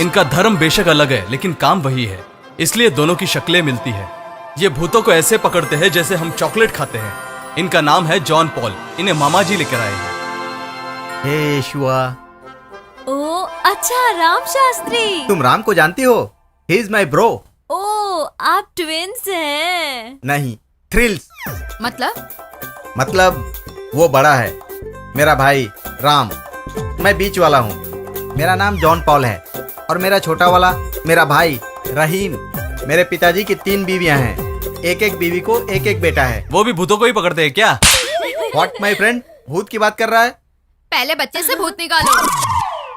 इनका धर्म बेशक अलग है, लेकिन काम वही है, इसलिए दोनों की शक्लें मिलती है। ये भूतों को ऐसे पकड़ते हैं जैसे हम चॉकलेट खाते हैं। इनका नाम है जॉन पॉल। इन्हें मामा जी लेकर आए हैं। हे शुआ, ओ अच्छा, राम शास्त्री। तुम राम को जानती हो? He is my bro. ओ, आप ट्विंस हैं? नहीं, थ्रिल्स। मतलब वो बड़ा है, मेरा भाई राम। मैं बीच वाला हूँ। मेरा नाम जॉन पॉल है, और मेरा छोटा वाला मेरा भाई रहीम। मेरे पिताजी की 3 बीवियां हैं। एक एक बीवी को एक एक बेटा है। वो भी भूतों को ही पकड़ते हैं क्या? व्हाट माय फ्रेंड, भूत की बात कर रहा है? पहले बच्चे से भूत निकालो।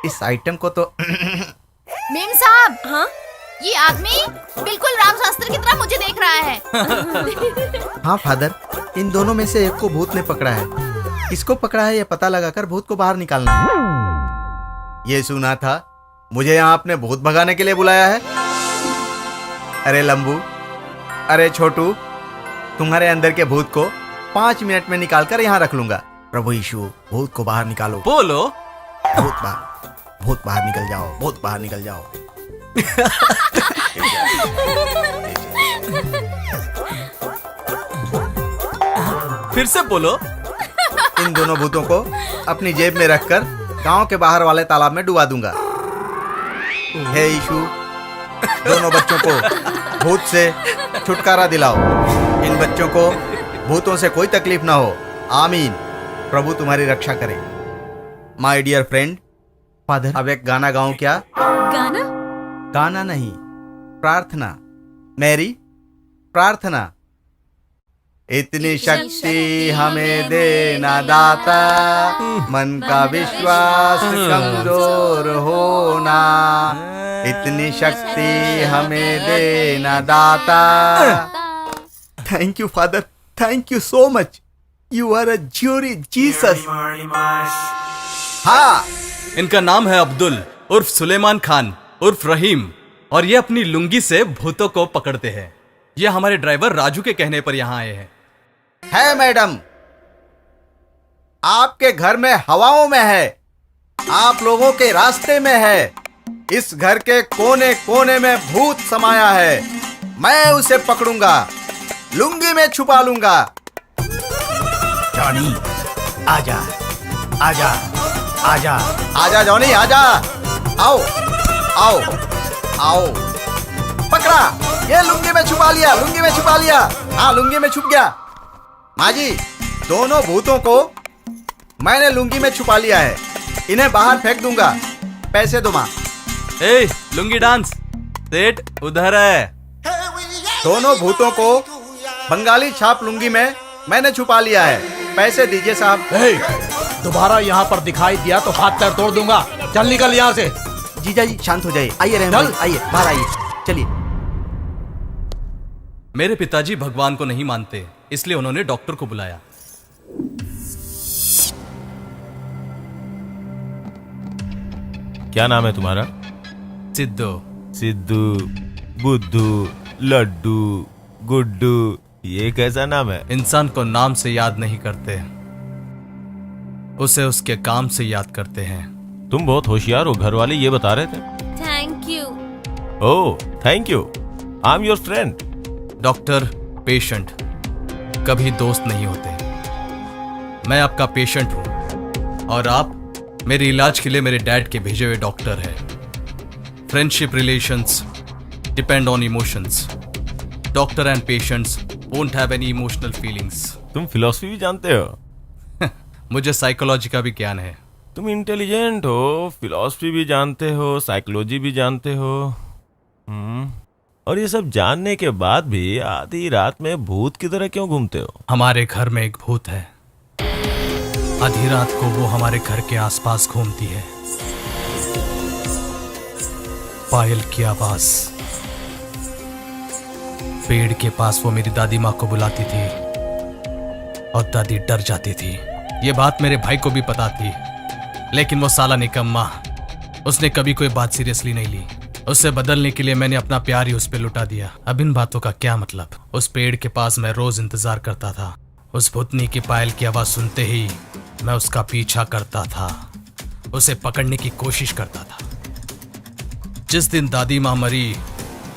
इस आइटम को तो मेम साहब, हाँ, ये आदमी बिल्कुल राम शास्त्री की तरह मुझे देख रहा है। हाँ फादर, इन दोनों में से एक को भूत ने पकड़ा है। किसको पकड़ा है ये पता लगाकर भूत को बाहर निकालना है। ये सुना था मुझे यहाँ आपने भूत भगाने के लिए बुलाया है। अरे लंबू, अरे छोटू, तुम्हारे अंदर के भूत को 5 मिनट में निकालकर यहाँ रख लूंगा। प्रभु यीशु, भूत को बाहर निकालो। बोलो। भूत बाहर निकल जाओ, भूत बाहर निकल जाओ। फिर से बोलो। इन दोनों भूतों को अपनी जेब में रखकर गांव के बाहर वाले तालाब में डुबा दूंगा। हे यीशु, दोनों बच्चों को भूत से छुटकारा दिलाओ। इन बच्चों को भूतों से कोई तकलीफ ना हो। आमीन। प्रभु तुम्हारी रक्षा करे। माय डियर फ्रेंड, फादर, अब एक गाना गाऊं क्या? गाना? गाना नहीं, प्रार्थना। मेरी प्रार्थना। इतनी शक्ति हमें देना दाता, मन का विश्वास कमजोर होना। इतनी शक्ति हमें देना दाता। Thank you father, thank you so much. You are a jury Jesus. हाँ, इनका नाम है अब्दुल उर्फ सुलेमान खान उर्फ रहीम, और ये अपनी लुंगी से भूतों को पकड़ते हैं। ये हमारे ड्राइवर राजू के कहने पर यहाँ आए हैं। है मैडम, आपके घर में हवाओं में है, आप लोगों के रास्ते में है। इस घर के कोने कोने में भूत समाया है। मैं उसे पकड़ूंगा, लुंगी में छुपा लूंगा। जॉनी, आजा आजा आजा आजा जॉनी, आजा। आओ आओ आओ। पकड़ा, ये लुंगी में छुपा लिया, लुंगी में छुपा लिया। हाँ, लुंगी में छुप गया। माँ जी, दोनों भूतों को मैंने लुंगी में छुपा लिया है। इन्हें बाहर फेंक दूंगा। पैसे दो माँ। ए, लुंगी डांस सेठ उधर है। दोनों भूतों को बंगाली छाप लुंगी में मैंने छुपा लिया है। पैसे दीजिए साहब। दोबारा यहाँ पर दिखाई दिया तो हाथ पैर तोड़ दूंगा। चल निकल यहाँ से। जीजा जी शांत हो जाइए। आइए रहमान भाई, आइए बाहर आइए। चलिए। मेरे पिताजी भगवान को नहीं मानते, इसलिए उन्होंने डॉक्टर को बुलाया। क्या नाम है तुम्हारा? सिद्धू। सिद्धू, बुद्धू, लड्डू, गुड्डू, ये कैसा नाम है? इंसान को नाम से याद नहीं करते, उसे उसके काम से याद करते हैं। तुम बहुत होशियार हो, घर वाले ये बता रहे थे। Thank you. Oh, thank you. I am your friend. Doctor, patient कभी दोस्त नहीं होते। मैं आपका पेशेंट हूं और आप मेरे इलाज के लिए मेरे डैड के भेजे हुए डॉक्टर हैं। Friendship relations depend on emotions. Doctor and patients won't have any emotional feelings. तुम फिलॉसफी भी जानते हो? मुझे साइकोलॉजी का भी ज्ञान है। तुम इंटेलिजेंट हो, फिलॉसफी भी जानते हो, साइकोलॉजी भी जानते हो। और ये सब जानने के बाद भी आधी रात में भूत की तरह क्यों घूमते हो? हमारे घर में एक भूत है। आधी रात को वो हमारे घर के आसपास घूमती है। पायल की आवाज। पेड़ के पास वो मेरी दादी माँ को बुलाती थी और दादी डर जाती थी। ये बात मेरे भाई को भी पता थी, लेकिन वो साला निकम्मा, उसने कभी कोई बात सीरियसली नहीं ली। उससे बदलने के लिए मैंने अपना प्यार ही उस पे लुटा दिया। अब इन बातों का क्या मतलब? उस पेड़ के पास मैं रोज इंतजार करता था। उस भूतनी की पायल की आवाज सुनते ही मैं उसका पीछा करता था, उसे पकड़ने की कोशिश करता था। जिस दिन दादी माँ मरी,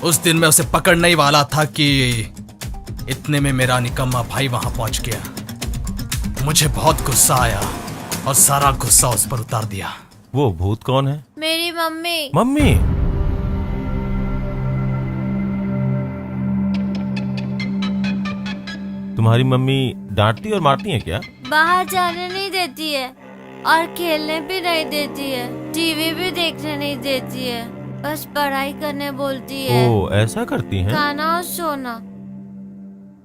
उस दिन मैं उसे पकड़ने ही वाला था कि इतने में मेरा निकम्मा भाई वहां पहुंच गया। मुझे बहुत गुस्सा आया और सारा गुस्सा उस पर उतार दिया। वो भूत कौन है? मेरी मम्मी। मम्मी? तुम्हारी मम्मी डांटती और मारती है क्या? बाहर जाने नहीं देती है और खेलने भी नहीं देती है, टीवी भी देखने नहीं देती है, बस पढ़ाई करने बोलती है। ओ, ऐसा करती हैं? खाना और सोना।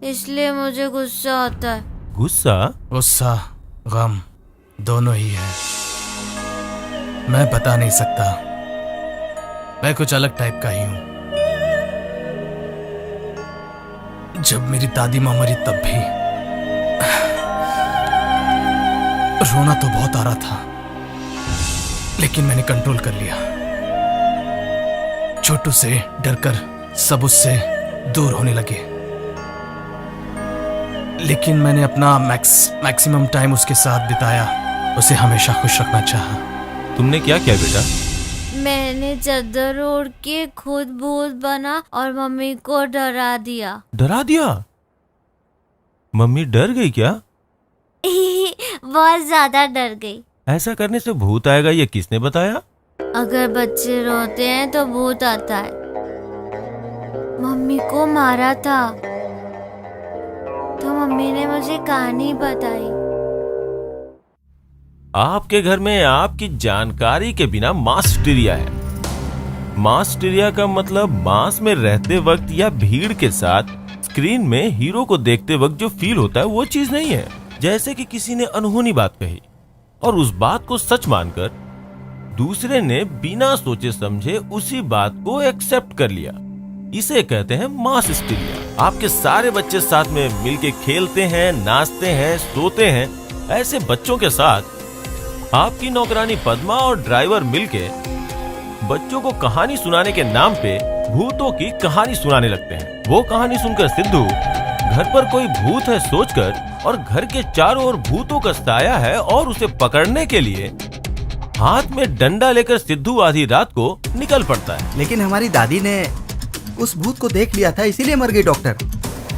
इसलिए मुझे गुस्सा आता है। गुस्सा? गुस्सा, गम दोनों ही है। मैं बता नहीं सकता, मैं कुछ अलग टाइप का ही हूं। जब मेरी दादी माँ मरी तब भी रोना तो बहुत आ रहा था, लेकिन मैंने कंट्रोल कर लिया। छोटू से डरकर सब उससे दूर होने लगे, लेकिन मैंने अपना मैक्सिमम टाइम उसके साथ बिताया, उसे हमेशा खुश रखना चाहा। तुमने क्या किया बेटा? मैंने चादर ओढ़ के खुद भूत बना और मम्मी को डरा दिया। डरा दिया? मम्मी डर गई क्या? बहुत ज्यादा डर गई। ऐसा करने से भूत आएगा ये किसने बताया? अगर बच्चे रोते हैं तो भूत आता है। मम्मी को मारा था तो मम्मी ने मुझे कहानी बताई। आपके घर में आपकी जानकारी के बिना मास्टरिया है। मास्टरिया का मतलब मास में रहते वक्त या भीड़ के साथ स्क्रीन में हीरो को देखते वक्त जो फील होता है वो चीज नहीं है। जैसे कि किसी ने अनहोनी बात कही और उस बात को सच मानकर दूसरे ने बिना सोचे समझे उसी बात को एक्सेप्ट कर लिया, इसे कहते हैं मास हिस्टीरिया। आपके सारे बच्चे साथ में मिलके खेलते हैं, नाचते हैं, सोते हैं। ऐसे बच्चों के साथ आपकी नौकरानी पद्मा और ड्राइवर मिलके बच्चों को कहानी सुनाने के नाम पे भूतों की कहानी सुनाने लगते हैं। वो कहानी सुनकर सिद्धू घर पर कोई भूत है सोचकर और घर के चारों ओर भूतों का साया है और उसे पकड़ने के लिए हाथ में डंडा लेकर सिद्धू आधी रात को निकल पड़ता है। लेकिन हमारी दादी ने उस भूत को देख लिया था, इसीलिए मर गई डॉक्टर।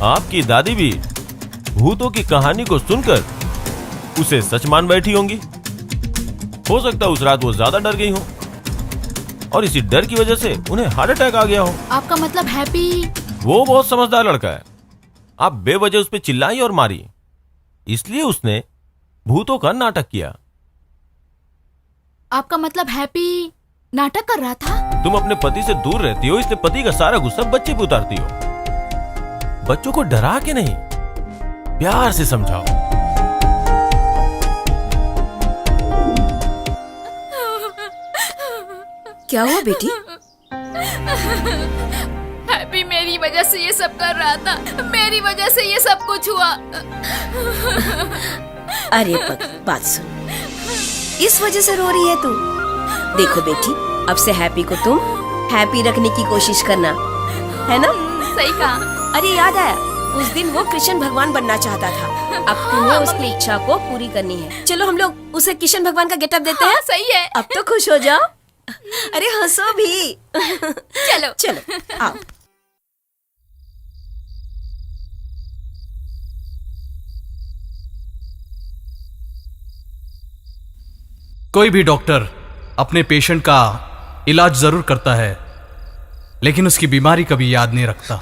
आपकी दादी भी भूतों की कहानी को सुनकर उसे सच मान बैठी होंगी। हो सकता है उस रात वो ज्यादा डर गई हो और इसी डर की वजह से उन्हें हार्ट अटैक आ गया हो। आपका मतलब हैप्पी? वो बहुत समझदार लड़का है। आप बेवजह उस पर चिल्लाई और मारी, इसलिए उसने भूतों का नाटक किया। आपका मतलब हैप्पी नाटक कर रहा था? तुम अपने पति से दूर रहती हो, इसलिए पति का सारा गुस्सा बच्चे पे उतारती हो। बच्चों को डरा के नहीं, प्यार से समझाओ। क्या हुआ बेटी? हैप्पी मेरी वजह से ये सब कर रहा था, मेरी वजह से ये सब कुछ हुआ। अरे बात सुन, इस वजह से रो रही है तू? देखो बेटी, अब से हैप्पी को तुम हैप्पी रखने की कोशिश करना, है ना? सही कहा। अरे याद आया, उस दिन वो कृष्ण भगवान बनना चाहता था, अब तुम्हें उसकी इच्छा को पूरी करनी है। चलो हम लोग उसे कृष्ण भगवान का गेटअप देते हैं। सही है। अब तो खुश हो जाओ। अरे हंसो भी। चलो चलो आओ। कोई भी डॉक्टर अपने पेशेंट का इलाज जरूर करता है, लेकिन उसकी बीमारी कभी याद नहीं रखता।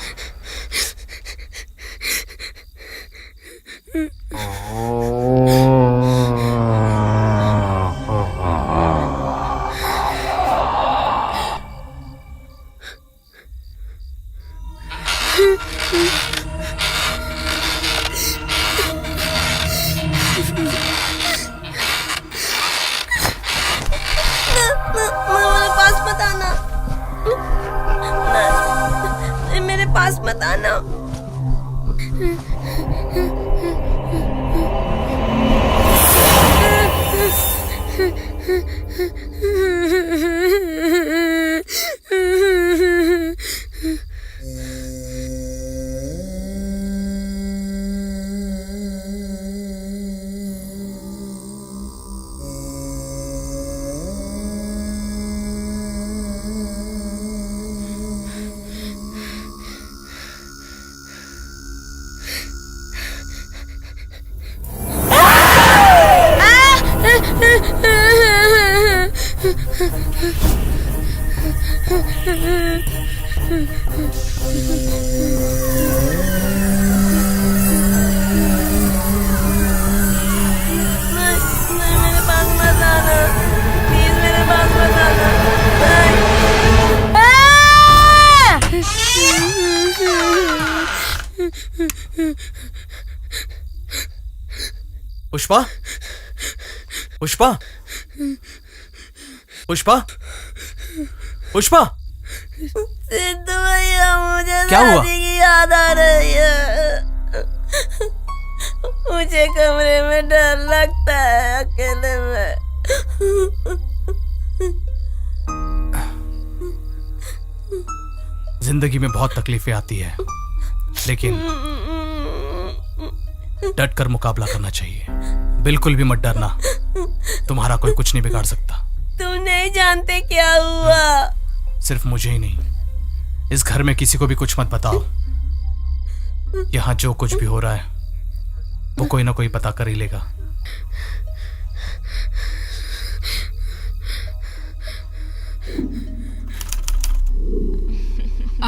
मेरे पास मत आना। पुष्पा, पुष्पा, पुष्पा, पुष्पा, सिद्धू भैया, मुझे क्या हुआ? दादी की याद आ रही है। मुझे कमरे में डर लगता है अकेले में। जिंदगी में बहुत तकलीफें आती है, लेकिन डट कर मुकाबला करना चाहिए। बिल्कुल भी मत डरना, तुम्हारा कोई कुछ नहीं बिगाड़ सकता। तुम नहीं जानते क्या हुआ। सिर्फ मुझे ही नहीं, इस घर में किसी को भी कुछ मत बताओ। यहाँ जो कुछ भी हो रहा है वो कोई ना कोई पता कर ही लेगा।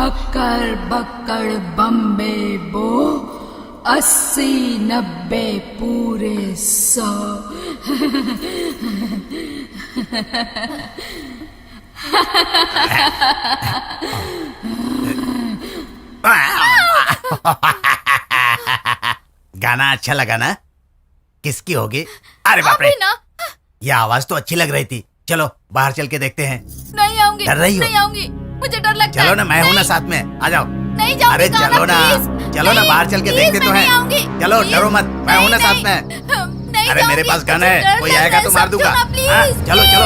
अक्कर बक्कड़ बम्बे बो, 80 90 पूरे 100। गाना अच्छा लगा ना? किसकी होगी? अरे बाप रे, ये आवाज तो अच्छी लग रही थी। चलो बाहर चल के देखते हैं। नहीं आऊंगी, डर रही हो? नहीं आऊंगी, मुझे डर लगता है। चलो ना, मैं हूं ना साथ में, आ जाओ। नहीं जाऊंगी। अरे चलो ना, चलो ना, बाहर चल के देखते तो हैं। चलो डरो मत, मैं हूं ना साथ में। अरे मेरे पास गन है, कोई आएगा तो मार दूंगा। हाँ, चलो चलो।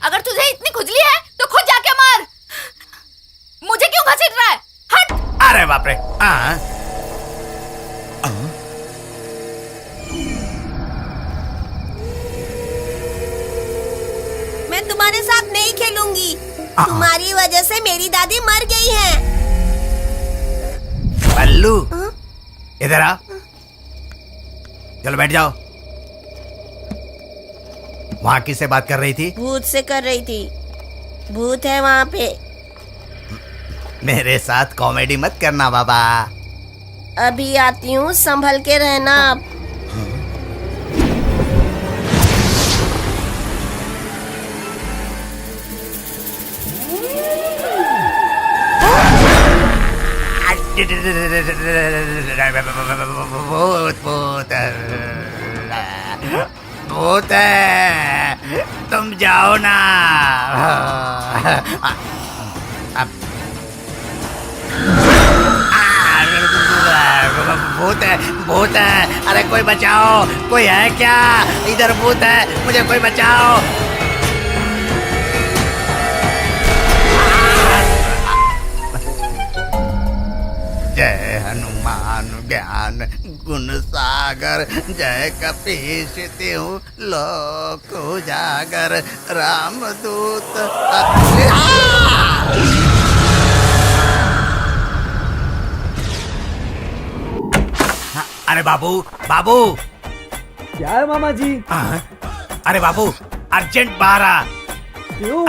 अगर तुझे इतनी खुजली है तो खुद जाके मार। मुझे क्यों घसीट रहा है? हट। अरे बाप रे। मैं तुम्हारे साथ नहीं खेलूंगी। तुम्हारी वजह से मेरी दादी मर गई है। बल्लू, इधर आ। चलो बैठ जाओ। वहाँ किससे बात कर रही थी? भूत से कर रही थी। भूत है वहाँ पे। मेरे साथ कॉमेडी मत करना बाबा। अभी आती हूँ, संभल के रहना। भूत भूत भूत है, तुम जाओ ना। भूत है, भूत है। अरे कोई बचाओ, कोई है क्या? इधर भूत है, मुझे कोई बचाओ। जय हनुमान ज्ञान गुण सागर, जय कपीश तिहु लोक उजागर, रामदूत। अरे बाबू, बाबू। क्या है मामा जी? अरे बाबू, अर्जेंट बाहर आ।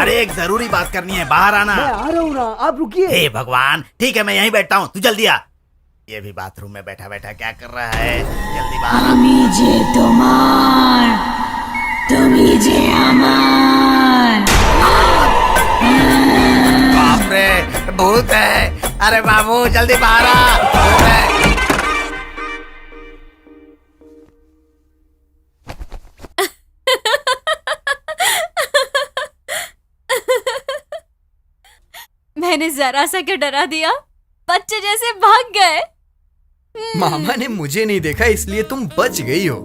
अरे एक जरूरी बात करनी है, बाहर आना। मैं आ रहा हूँ ना, आप रुकिए। हे भगवान, ठीक है मैं यहीं बैठता हूँ, तू जल्दी आ। ये भी बाथरूम में बैठा बैठा क्या कर रहा है? जल्दी बाहर आ। बाप रे, भूत है। अरे बाबू जल्दी बाहर आ, भूत है। मैंने जरा सा क्या डरा दिया, बच्चे जैसे भाग गए। मामा ने मुझे नहीं देखा इसलिए तुम बच गई हो।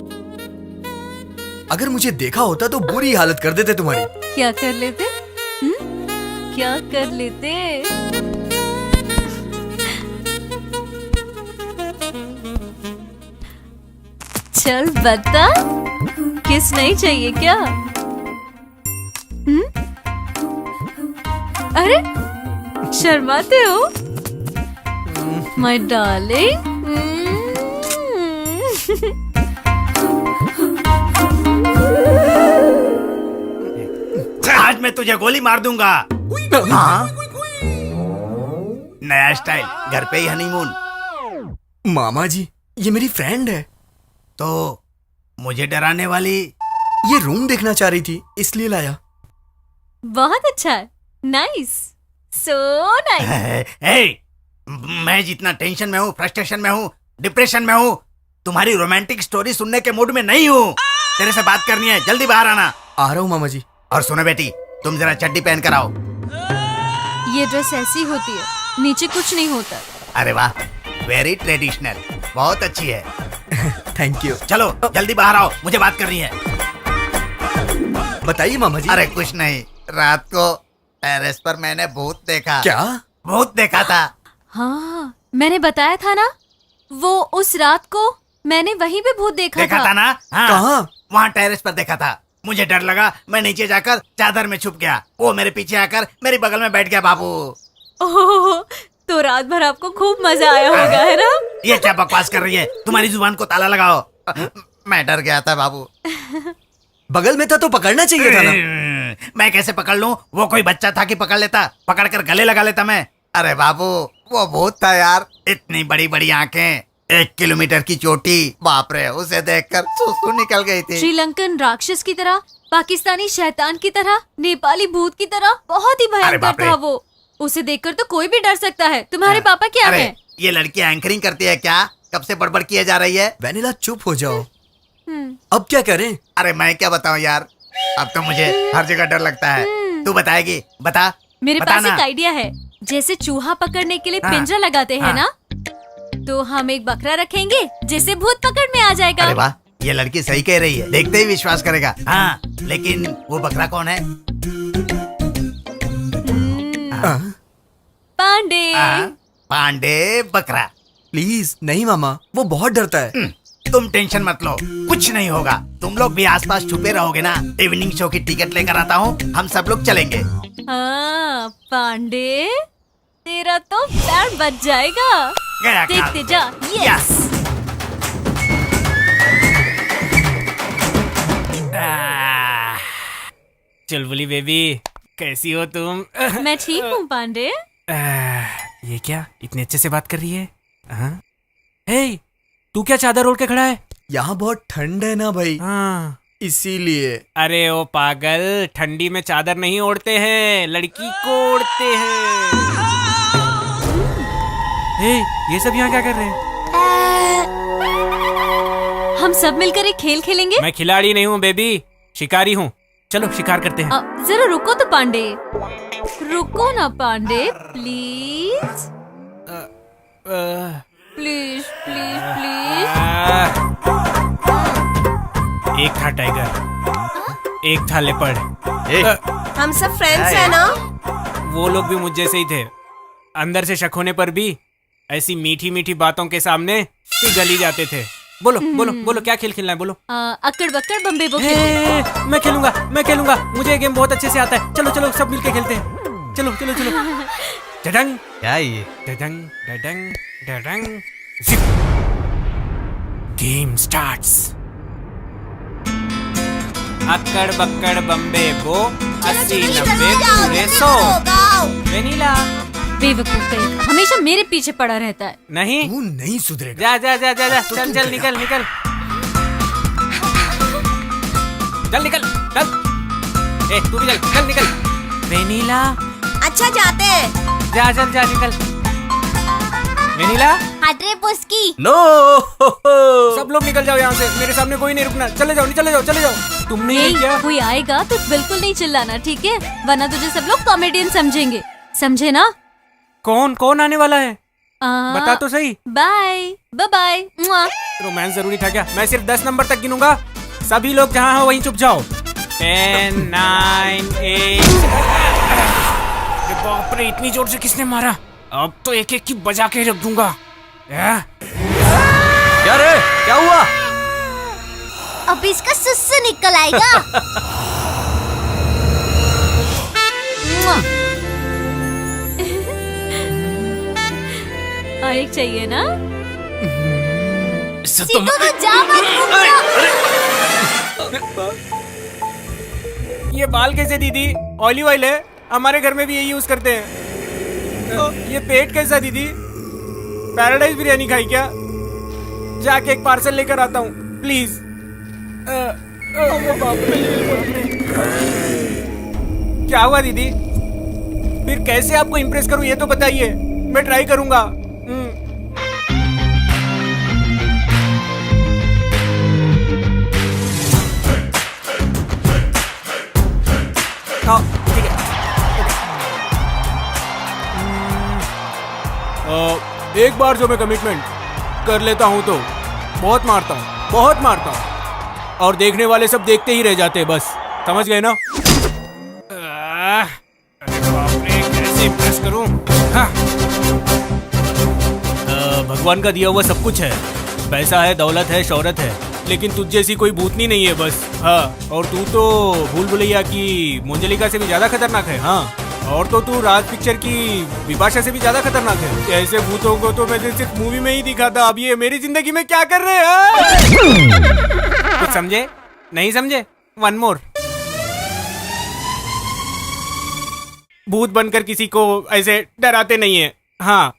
अगर मुझे देखा होता तो बुरी हालत कर देते तुम्हारी। क्या कर लेते? क्या कर लेते? चल बता, किस नहीं चाहिए क्या? अरे शर्माते हो माय डार्लिंग? आज मैं तुझे गोली मार दूंगा। हाँ? नया स्टाइल, घर पे ही हनीमून। मामा जी, ये मेरी फ्रेंड है। तो मुझे डराने वाली? ये रूम देखना चाह रही थी इसलिए लाया। बहुत अच्छा है, नाइस, सो नाइस। मैं जितना टेंशन में हूँ, फ्रस्ट्रेशन में हूँ, डिप्रेशन में हूँ, तुम्हारी रोमांटिक स्टोरी सुनने के मूड में नहीं हूँ। तेरे से बात करनी है, जल्दी बाहर आना। आ रहा हूँ मामा जी। और सुनो बेटी, तुम जरा चड्डी पहन कर आओ। ये ड्रेस ऐसी होती है, नीचे कुछ नहीं होता। अरे वाह, वेरी ट्रेडिशनल, बहुत अच्छी है। Thank you. चलो जल्दी बाहर आओ, मुझे बात करनी है। बताइए मामा जी। अरे कुछ नहीं, रात को टेरेस पर मैंने भूत देखा। क्या? भूत देखा था। हाँ, मैंने बताया था ना, वो उस रात को मैंने वहीं पे भूत देखा था ना? हाँ, कहाँ? वहाँ टेरेस पर देखा था। मुझे डर लगा, मैं नीचे जाकर चादर में छुप गया। वो मेरे पीछे आकर मेरी बगल में बैठ गया बाबू। ओह, तो रात भर आपको खूब मजा आया होगा, है ना? ये क्या बकवास कर रही है? तुम्हारी जुबान को ताला लगाओ। मैं डर गया था बाबू। बगल में था तो पकड़ना चाहिए था ना। मैं कैसे पकड़ लूं? वो कोई बच्चा था कि पकड़ लेता, पकड़ कर गले लगा लेता मैं। अरे बाबू, वो भूत था यार। इतनी बड़ी बड़ी आंखें, 1 किलोमीटर की चोटी, बाप रे, उसे देखकर सुसु निकल गई थी। श्रीलंकन राक्षस की तरह, पाकिस्तानी शैतान की तरह, नेपाली भूत की तरह, बहुत ही भयंकर था वो। उसे देखकर तो कोई भी डर सकता है। तुम्हारे पापा क्या है? ये लड़की एंकरिंग करती है क्या? कब से बड़बड़ किए जा रही है? वेनिला चुप हो जाओ। अब क्या करें? अरे मैं क्या बताऊं यार, अब तो मुझे हर जगह डर लगता है। तू बताएगी? बता। मेरे पास एक आइडिया है। जैसे चूहा पकड़ने के लिए पिंजरा लगाते हैं ना, तो हम एक बकरा रखेंगे जिसे भूत पकड़ में आ जाएगा। अरे वाह, ये लड़की सही कह रही है, देखते ही विश्वास करेगा। हाँ, लेकिन वो बकरा कौन है? पांडे। पांडे बकरा। प्लीज नहीं मामा, वो बहुत डरता है। तुम टेंशन मत लो, कुछ नहीं होगा। तुम लोग भी आसपास छुपे रहोगे ना। इवनिंग शो की टिकट लेकर आता हूँ, हम सब लोग चलेंगे। हाँ पांडे, तेरा तो पैर बच जाएगा। गया देखते जा। यस। चुलबुली बेबी, कैसी हो तुम? मैं ठीक हूँ पांडे। ये क्या इतने अच्छे से बात कर रही है? हाँ? हे, तू क्या चादर ओढ़ के खड़ा है? यहाँ बहुत ठंड है ना भाई। हाँ, इसीलिए। अरे ओ पागल, ठंडी में चादर नहीं ओढ़ते हैं, लड़की को ओढ़ते हैं। हे, ये सब यहाँ क्या कर रहे हैं? हम सब मिलकर एक खेल खेलेंगे। मैं खिलाड़ी नहीं हूँ बेबी, शिकारी हूँ। चलो शिकार करते हैं। जरा रुको तो पांडे, रुको ना Pandey, please please please please. एक था टाइगर, एक था लेपर्ड। हम सब फ्रेंड्स हैं ना? वो लोग भी मुझ जैसे ही थे। अंदर से शक होने पर भी ऐसी मीठी मीठी बातों के सामने पिघल ही जाते थे। बोलो बोलो बोलो, क्या खेल खेलना है? बोलो। अक्कड़ बक्कड़ बम्बे बो। मैं खेलूंगा, मुझे ये गेम बहुत अच्छे से आता है। चलो चलो सब मिलके खेलते हैं। चलो चलो चलो। डडंग, क्या ये? डडंग डडंग डडंग। Game starts. अक्कड़ बक्कड़ बम्बे बो, 80 90 पूरे 100। वेनिला बेवकूफ कहीं, हमेशा मेरे पीछे पड़ा रहता है। नहीं, तू नहीं सुधरेगा। जा जा जा जा जा, चल चल निकल निकल, चल निकल चल। ए तू भी चल, चल निकल। वेनिला, अच्छा जाते हैं। जा चल जा निकल। वेनिला, हट रे पुस्की। नो। सब लोग निकल जाओ यहाँ से, मेरे सामने कोई नहीं रुकना। चले जाओ चले जाओ चले जाओ। तुमने ये क्या? कोई आएगा तो बिल्कुल नहीं चिल्लाना, ठीक है? वरना तुझे सब लोग कॉमेडियन समझेंगे, समझे ना? कौन कौन आने वाला है? बता तो सही। Bye bye bye. रोमांस जरूरी था क्या? मैं सिर्फ 10 नंबर तक गिनूंगा, सभी लोग जहाँ हो वहीं चुप जाओ। 10 9 8। बाप रे, इतनी जोर से किसने मारा? अब तो एक एक की बजा के रख दूंगा। क्या रे, क्या हुआ? अब इसका सुस्सू निकल आएगा। एक चाहिए ना? सीधो तो जा मत। ये बाल कैसे दीदी? ऑलिव ऑयल है, हमारे घर में भी यही यूज करते हैं। ये पेट कैसा दीदी? पैराडाइज बिरयानी खाई क्या? जाके एक पार्सल लेकर आता हूँ प्लीज। क्या हुआ दीदी? फिर कैसे आपको इम्प्रेस करूँ ये तो बताइए, मैं ट्राई करूंगा। ठीक है। एक बार जो मैं कमिटमेंट कर लेता हूं तो बहुत मारता हूं, और देखने वाले सब देखते ही रह जाते हैं बस। समझ गए ना? ब्रश करूं। हाँ। भगवान का दिया हुआ सब कुछ है, पैसा है, दौलत है, शोहरत है, लेकिन तुझ जैसी कोई भूतनी नहीं है बस। हाँ, और तू तो भूल भुलैया की मंजलिका से भी ज्यादा खतरनाक है। हाँ, और तो तू राज पिक्चर की विपाशा से भी ज्यादा खतरनाक है। ऐसे भूतों को तो मैं सिर्फ मूवी में ही दिखा था, अब ये मेरी जिंदगी में क्या कर रहे हैं? कुछ समझे? नहीं समझे? One more. भूत बनकर किसी को ऐसे डराते नहीं है। हाँ,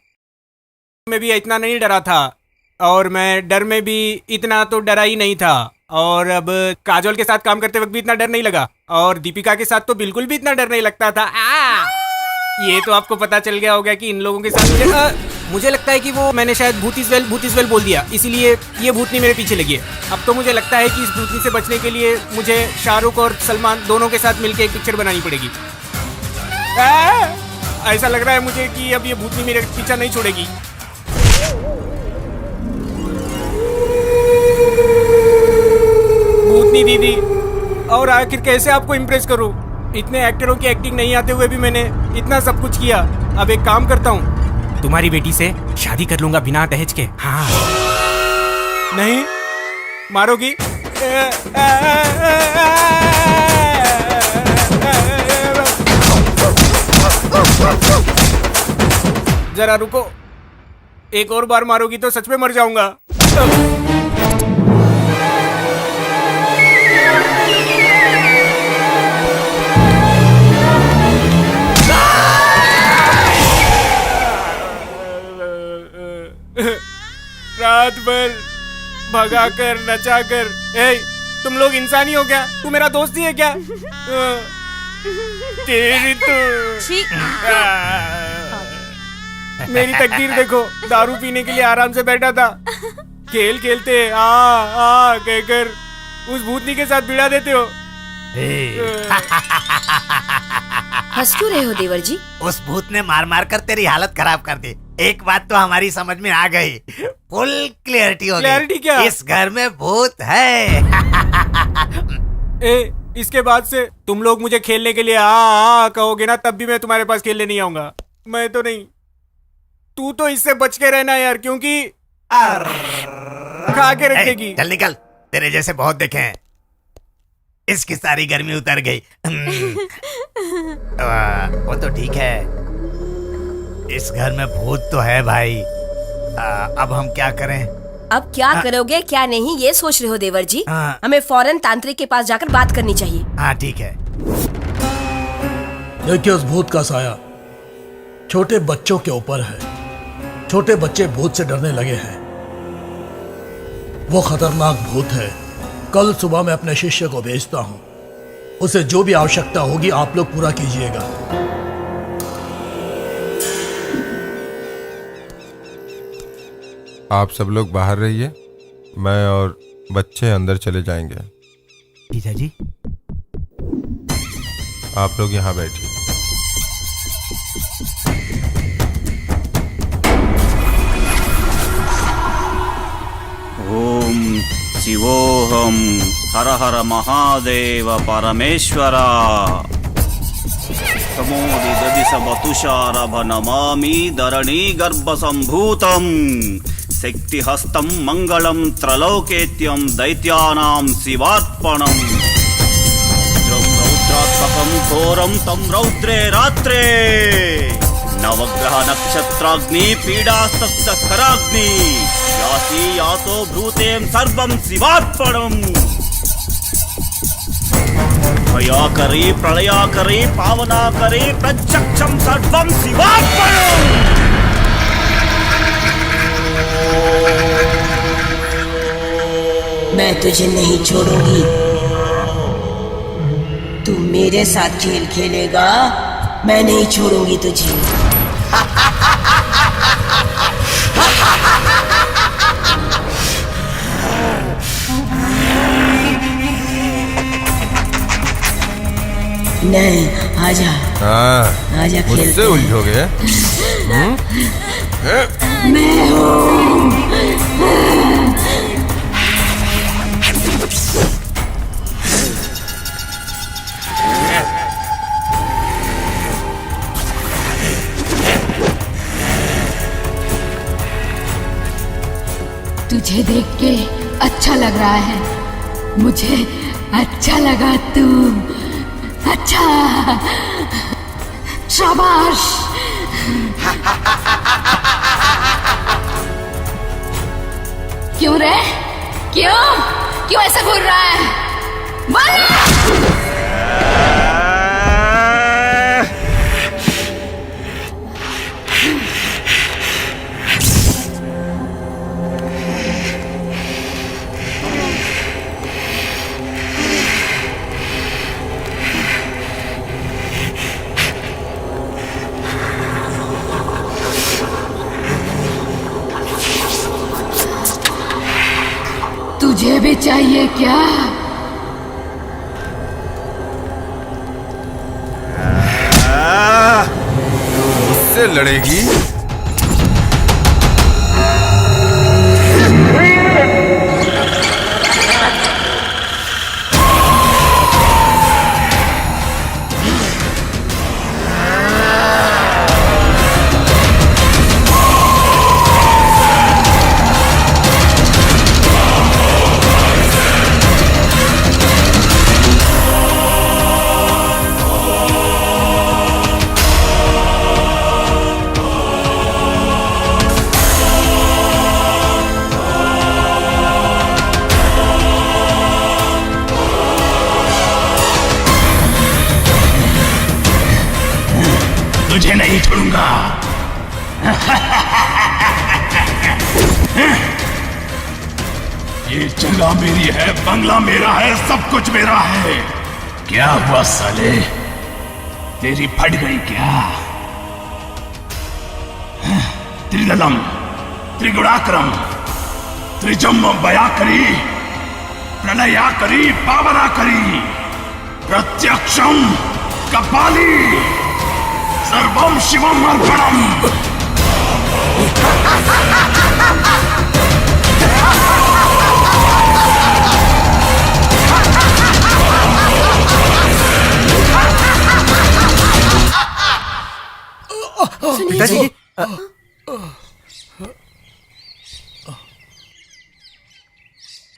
मैं भी इतना नहीं डरा था, और मैं डर में भी इतना तो डरा ही नहीं था, और अब काजोल के साथ काम करते वक्त भी इतना डर नहीं लगा, और दीपिका के साथ तो बिल्कुल भी इतना डर नहीं लगता था। ये तो आपको पता चल गया होगा कि इन लोगों के साथ मुझे लगता है कि वो मैंने शायद भूत इज वेल बोल दिया, इसीलिए ये भूतनी मेरे पीछे लगी है। अब तो मुझे लगता है कि इस भूतनी से बचने के लिए मुझे शाहरुख और सलमान दोनों के साथ मिलकर एक पिक्चर बनानी पड़ेगी। ऐसा लग रहा है मुझे कि अब ये भूतनी मेरे पीछा नहीं छोड़ेगी। भूतनी दीदी, और आखिर कैसे आपको इम्प्रेस करूं? इतने एक्टरों की एक्टिंग नहीं आते हुए भी मैंने इतना सब कुछ किया। अब एक काम करता हूं, तुम्हारी बेटी से शादी कर लूंगा बिना दहेज के। हाँ। नहीं मारोगी? जरा रुको, एक और बार मारोगी तो सच में मर जाऊंगा। रात भर भगाकर नचाकर। तुम लोग इंसान ही हो क्या? तू मेरा दोस्त नहीं है क्या? तेरी तो मेरी तकदीर देखो, दारू पीने के लिए आराम से बैठा था, खेल खेलते आ कहकर उस भूतनी के साथ भिड़ा देते हो। हंस क्यों रहे हो देवर जी? उस भूत ने मार मार कर तेरी हालत खराब कर दी। एक बात तो हमारी समझ में आ गई, फुल क्लियरिटी हो गई। क्लियरिटी क्या? इस घर में भूत है। इसके बाद से तुम लोग मुझे खेलने के लिए आ कहोगे ना, तब भी मैं तुम्हारे पास खेलने नहीं आऊंगा। मैं तो नहीं, तू तो इससे बच के रहना यार, क्योंकि खा के रखेगी। चल निकल, तेरे जैसे बहुत देखे हैं। इसकी सारी गर्मी उतर गई। वो तो ठीक है, इस घर में भूत तो है भाई। अब हम क्या करें? अब क्या करोगे क्या नहीं ये सोच रहे हो देवर जी? हमें फौरन तांत्रिक के पास जाकर बात करनी चाहिए। हाँ ठीक है। देखिए, उस भूत का साया छोटे बच्चों के ऊपर है। छोटे बच्चे भूत से डरने लगे हैं। वो खतरनाक भूत है। कल सुबह मैं अपने शिष्य को भेजता हूँ, उसे जो भी आवश्यकता होगी आप लोग पूरा कीजिएगा। आप सब लोग बाहर रहिए, मैं और बच्चे अंदर चले जाएंगे। जीजा जी, आप लोग यहाँ बैठिए। ओम शिवोहम हर हर महादेव परमेश्वरा तमोदि ददिश तुषारभ नमामि धरणी गर्भ संभूतम शक्तिहस्तं मंगलम त्रलोकेत्यं दैत्यानां शिवार्पणम् रौद्रात्मकं घोरं तं रौद्रे रात्रे नवग्रह नक्षत्राग्नि पीडास्तस्य खराग्नि याति यातो भूतें सर्वं शिवार्पणम् भयाकरी प्रलयाकरी पावनाकरी प्रत्यक्षं सर्वं शिवार्पणम्। मैं तुझे नहीं छोड़ूंगी। तू मेरे साथ खेल खेलेगा, मैं नहीं छोड़ूंगी तुझे। नहीं, आजा। आजा, मुझसे उलझोगे? मैं हूँ। के अच्छा लग रहा है। मुझे अच्छा लगा तू। अच्छा, शाबाश। क्यों रे? क्यों क्यों ऐसे बोल रहा है? बोल! तुझे भी चाहिए क्या? मुझसे लड़ेगी? तुझे नहीं छोड़ूंगा। ये जगह मेरी है, बंगला मेरा है, सब कुछ मेरा है। क्या हुआ साले, तेरी फट गई क्या? त्रिदलम त्रिगुणाक्रम त्रिजम बयाकरी प्रलयाकरी पावनाकरी प्रत्यक्षम कपाली सर्वम शिवम अर्पणम। पिताजी,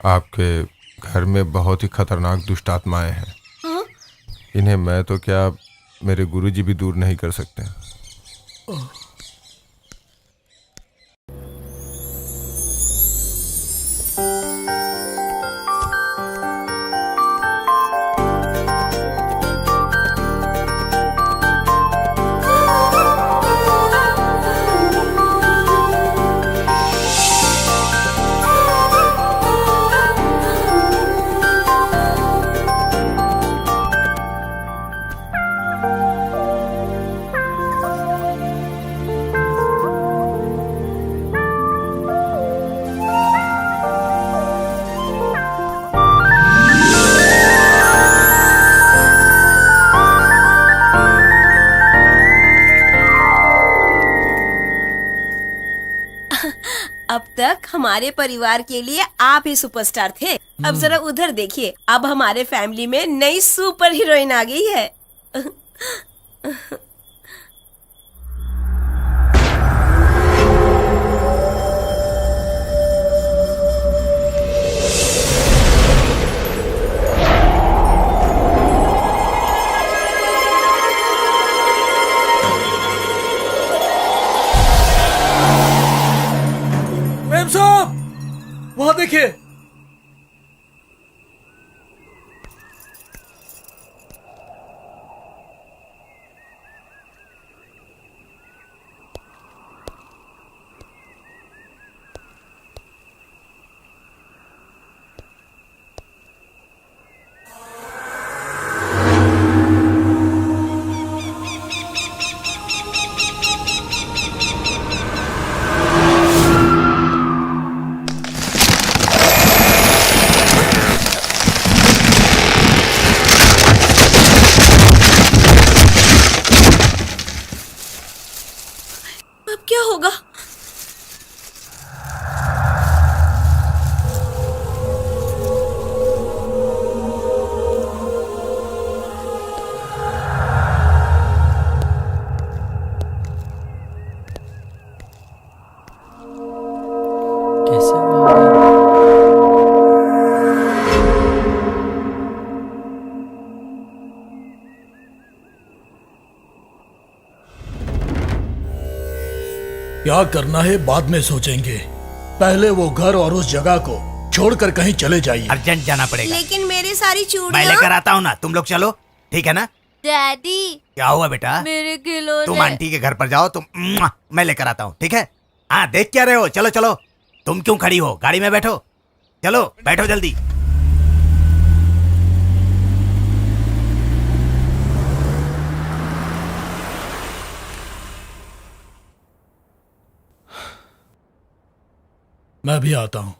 आपके घर में बहुत ही खतरनाक दुष्ट आत्माएं हैं। हाँ? इन्हें मैं तो क्या, मेरे गुरुजी भी दूर नहीं कर सकते। अब तक हमारे परिवार के लिए आप ही सुपरस्टार थे। अब जरा उधर देखिए, अब हमारे फैमिली में नई सुपर हीरोइन आ गई है। मेम साहब, वहां देखिए। क्या करना है बाद में सोचेंगे, पहले वो घर और उस जगह को छोड़कर कहीं चले जाइए। अर्जेंट जाना पड़ेगा। लेकिन मेरी सारी मैं चूड़ियां। लेकर आता हूँ ना, तुम लोग चलो, ठीक है ना? डैडी क्या हुआ बेटा? मेरे खिलौने। तुम आंटी के घर पर जाओ, मैं लेकर आता हूँ, ठीक है? हाँ, देख क्या रहे हो? चलो चलो, तुम क्यों खड़ी हो? गाड़ी में बैठो, चलो बैठो जल्दी। मैं भी आता हूँ।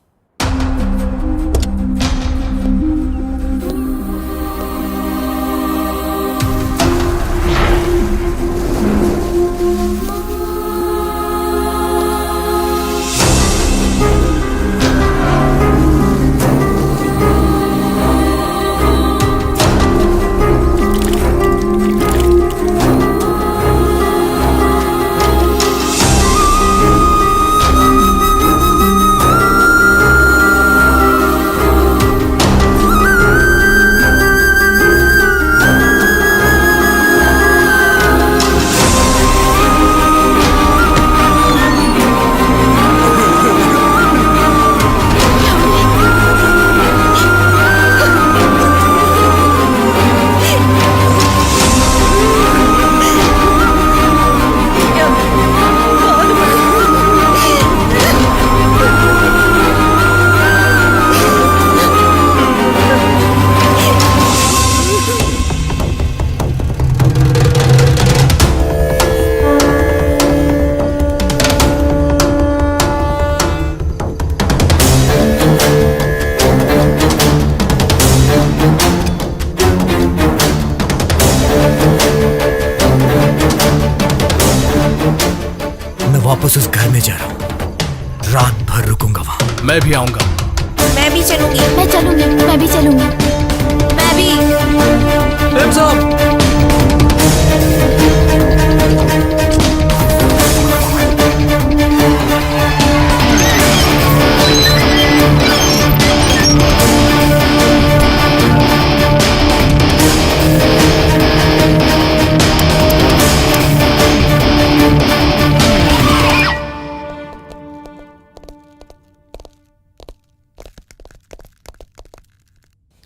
वापस उस घर में जा रहा हूँ, रात भर रुकूंगा वहाँ। मैं भी आऊंगा। मैं भी चलूंगी। मैं चलूंगी, मैं भी चलूंगी। मैं भी।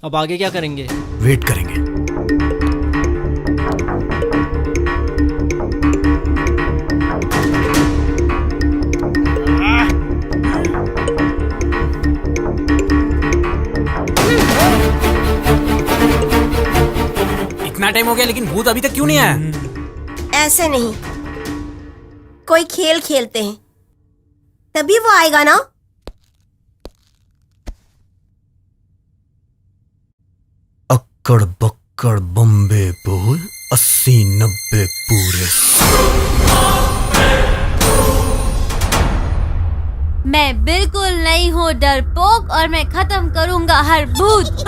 अब आगे क्या करेंगे? वेट करेंगे। इतना टाइम हो गया लेकिन भूत अभी तक क्यों नहीं आया? ऐसे नहीं, कोई खेल खेलते हैं तभी वो आएगा ना। अक्कड़ बक्कड़ बम्बे बोल 80-90 पूरे। मैं बिल्कुल नहीं हूँ डरपोक और मैं खत्म करूंगा हर भूत।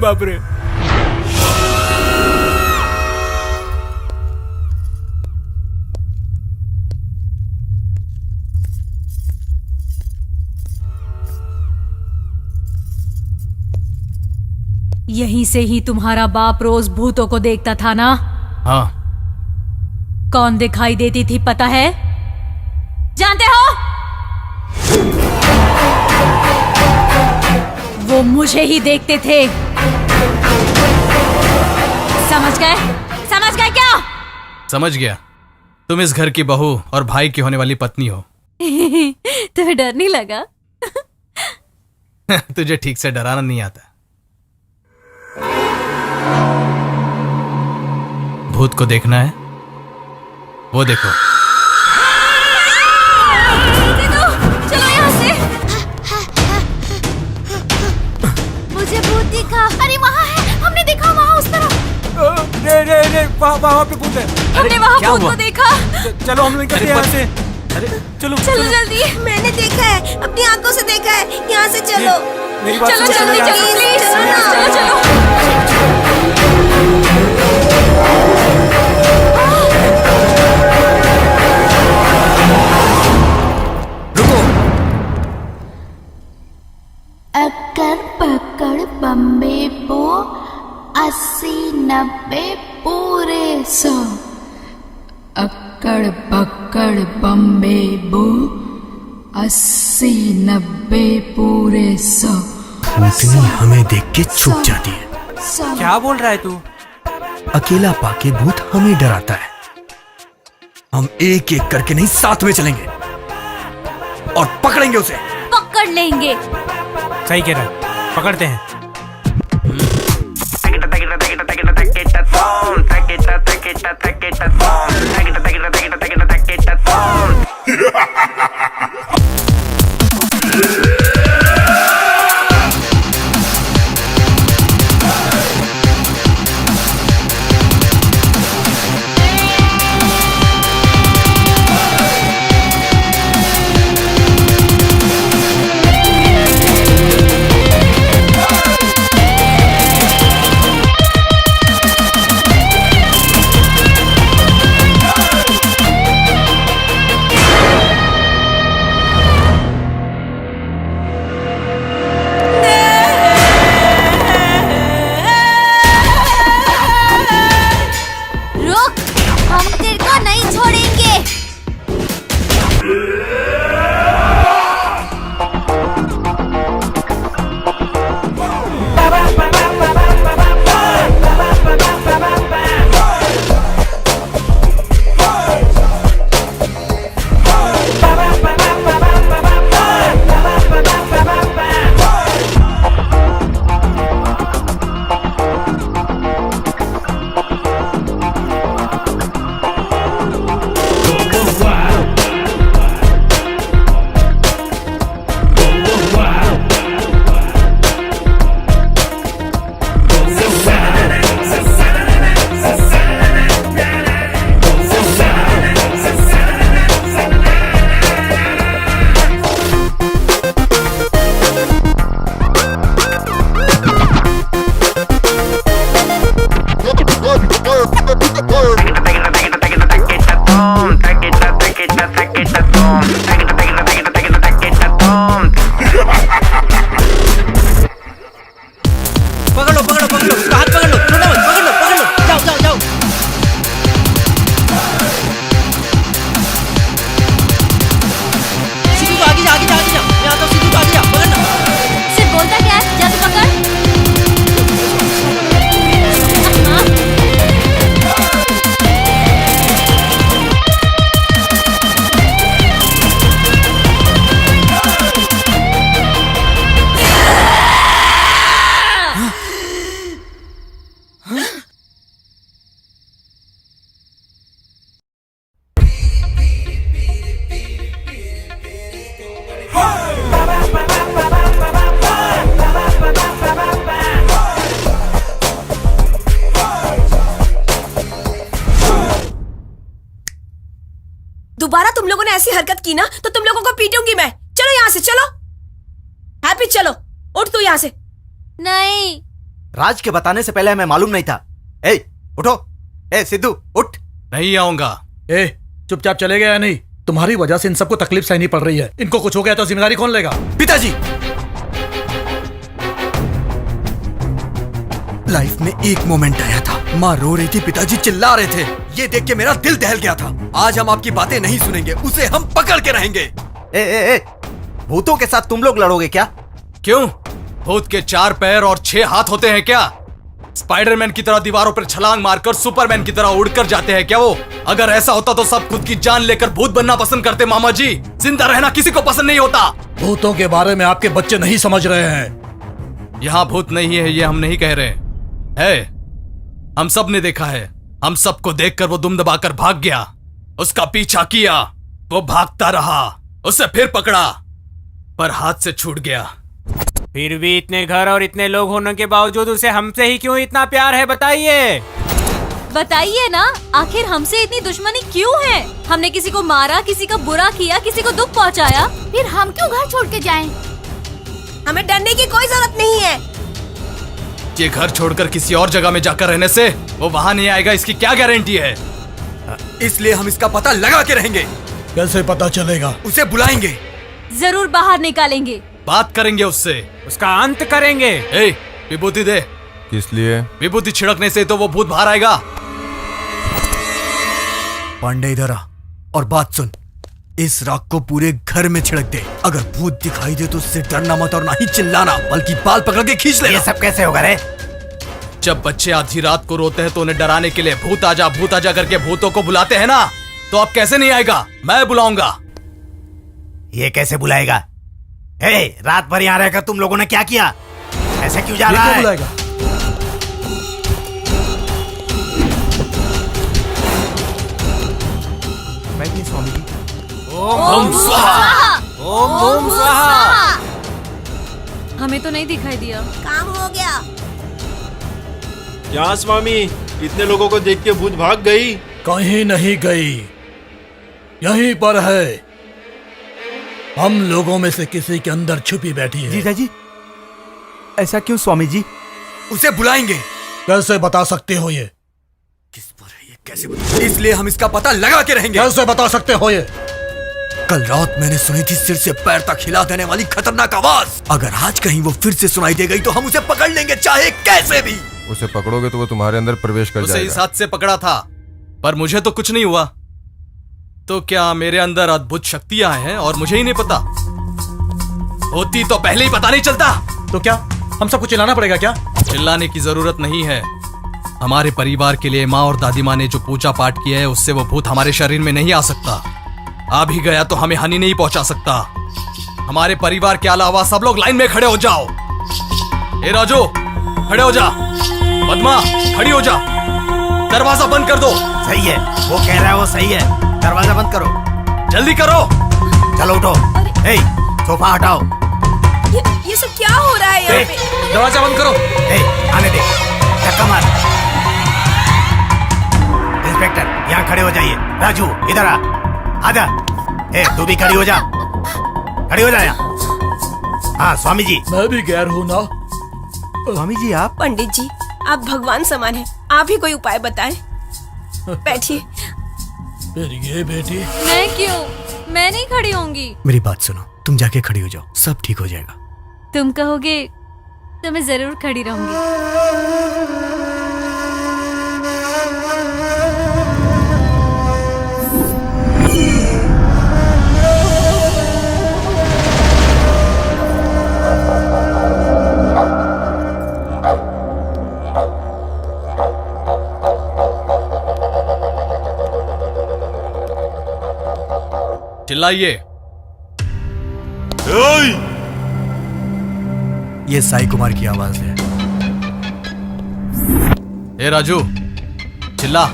बाप रे। यहीं से ही तुम्हारा बाप रोज भूतों को देखता था ना? हाँ। कौन दिखाई देती थी पता है? जानते हो? वो मुझे ही देखते थे। समझ गए? समझ गए क्या? समझ गया। तुम इस घर की बहू और भाई की होने वाली पत्नी हो। तुम्हें डर नहीं लगा? तुझे ठीक से डराना नहीं आता। भूत को देखना है? वो देखो। चलो यहाँ से। मुझे भूत दिखा। अरे वहाँ है, हमने देखा वहाँ उस तरफ। नहीं, वहाँ पे भूत है। हमने वहाँ भूत को देखा। चलो हम निकलते हैं यहाँ से। अरे चलो जल्दी। मैंने देखा है, अपनी आंखों से देखा है। यहाँ से चलो। चलो जल्दी प्लीज। चलो। 90 पूरे 100 अक्कड़ बक्कड़ बम्बे बो 80 90 पूरे 100 भूतनी हमें देख के छुप जाती है। क्या बोल रहा है तू? अकेला पाके भूत हमें डराता है। हम एक एक करके नहीं, साथ में चलेंगे और पकड़ेंगे उसे। पकड़ लेंगे। सही कह रहा है, पकड़ते हैं। दोबारा तुम लोगों ने ऐसी हरकत की ना तो तुम लोगों को पीटूंगी मैं। चलो यहाँ से, चलो। हैप्पी चलो, उठ तू यहाँ से। नहीं। राज के बताने से पहले हमें मालूम नहीं था। ए, उठो। ए सिद्धू, उठ। नहीं आऊंगा। ए, चुपचाप चले गए या नहीं? तुम्हारी वजह से इन सबको तकलीफ सहनी पड़ रही है। इनको कुछ हो गया तो जिम्मेदारी कौन लेगा? पिताजी, लाइफ में एक मोमेंट आया था, माँ रो रही थी, पिताजी चिल्ला रहे थे। ये देख के मेरा दिल दहल गया था। आज हम आपकी बातें नहीं सुनेंगे, उसे हम पकड़ के रहेंगे। ए, भूतों के साथ तुम लोग लड़ोगे क्या? क्यों? भूत के 4 पैर और 6 हाथ होते हैं क्या? स्पाइडरमैन की तरह दीवारों पर छलांग मारकर सुपरमैन की तरह उड़कर जाते हैं क्या वो? अगर ऐसा होता तो सब खुद की जान लेकर भूत बनना पसंद करते मामा जी। जिंदा रहना किसी को पसंद नहीं होता। भूतों के बारे में आपके बच्चे नहीं समझ रहे हैं। यहाँ भूत नहीं है ये हम नहीं कह रहे है, हम सब ने देखा है। हम सबको देखकर वो दुम दबाकर भाग गया। उसका पीछा किया, वो भागता रहा, उसे फिर पकड़ा पर हाथ से छूट गया। फिर भी इतने घर और इतने लोग होने के बावजूद उसे हमसे ही क्यों इतना प्यार है, बताइए। बताइए ना, आखिर हमसे इतनी दुश्मनी क्यों है? हमने किसी को मारा, किसी का बुरा किया, किसी को दुख पहुंचाया? फिर हम क्यों घर छोड़ के जाएं? हमें डरने की कोई जरूरत नहीं है। ये घर छोड़कर किसी और जगह में जाकर रहने से वो वहाँ नहीं आएगा, इसकी क्या गारंटी है? इसलिए हम इसका पता लगा के रहेंगे। कैसे पता चलेगा? उसे बुलाएंगे, जरूर बाहर निकालेंगे, बात करेंगे उससे, उसका अंत करेंगे। ए, विभूति दे। किस लिए? विभूति छिड़कने से तो वो भूत बाहर आएगा। पांडे इधर आ और बात सुन। इस राख को पूरे घर में छिड़क दे। अगर भूत दिखाई दे तो उससे डरना मत और ना ही चिल्लाना, बल्कि बाल पकड़ के खींच ले। ये सब कैसे होगा रे? जब बच्चे आधी रात को रोते हैं तो उन्हें डराने के लिए भूत आजा करके भूतों को बुलाते हैं ना, तो अब कैसे नहीं आएगा? मैं बुलाऊंगा। ये कैसे बुलाएगा? हे, रात भर यहाँ रहकर तुम लोगों ने क्या किया? ऐसे क्यों जा रहा है? बुलाएगा? बैठिए स्वामी जी। ओम स्वाहा। ओम स्वाहा। हमें तो नहीं दिखाई दिया। काम हो गया। यहाँ स्वामी, इतने लोगों को देख के भूत भाग गई? कहीं नहीं गई, यहीं पर है। हम लोगों में से किसी के अंदर छुपी बैठी है। जीजा जी, ऐसा क्यों स्वामी जी? उसे बुलाएंगे। कैसे बता सकते हो ये? किस पर है ये? कैसे बता? इसलिए हम इसका पता लगा के रहेंगे। कैसे बता सकते हो ये? कल रात मैंने सुनी थी सिर से पैर तक हिला देने वाली खतरनाक आवाज। अगर आज कहीं वो फिर से सुनाई दे गई तो हम उसे पकड़ लेंगे, चाहे कैसे भी। उसे पकड़ोगे तो वो तुम्हारे अंदर प्रवेश कर उसे जाएगा। इस हाथ से पकड़ा था, पर मुझे तो कुछ नहीं हुआ। तो क्या मेरे अंदर अद्भुत शक्तियां हैं और मुझे ही नहीं पता? होती तो पहले ही पता नहीं चलता। तो क्या हम सबको चिल्लाना पड़ेगा क्या? चिल्लाने की जरूरत नहीं है। हमारे परिवार के लिए माँ और दादी माँ ने जो पूजा पाठ किया है, उससे वो भूत हमारे शरीर में नहीं आ सकता। आ भी गया तो हमें हानि नहीं पहुंचा सकता। हमारे परिवार के अलावा सब लोग लाइन में खड़े हो जाओ। ए राजू, खड़े हो जा। पद्मा, खड़ी हो जा। दरवाजा बंद कर दो। सही है, वो कह रहा है वो सही है। दरवाजा बंद करो, जल्दी करो। चलो उठो। ए, सोफा हटाओ। ये सब क्या हो रहा है यहाँ पे? दरवाजा बंद करो। ए, आने दे, धक्का मार। इंस्पेक्टर, यहाँ खड़े हो जाइए। राजू, इधर आ, आजा। ए, तू भी खड़ी हो जा, खड़ी हो जा यहाँ। हाँ स्वामी जी। मैं भी गैर हूँ ना। स्वामी जी आप? पंडित जी, आप भगवान समान हैं। आप ही कोई उपाय बताएं। बैठिए। फिर ये बेटी। मैं क्यों? मैं नहीं खड़ी होंगी। मेरी बात सुनो, तुम जाके खड़ी हो जाओ, सब ठीक हो जाएगा। तुम कहोगे तो मैं जरूर खड़ी रहूंगी। चिल्लाइए। ये साई कुमार की आवाज है। ए राजू, चिल्ला।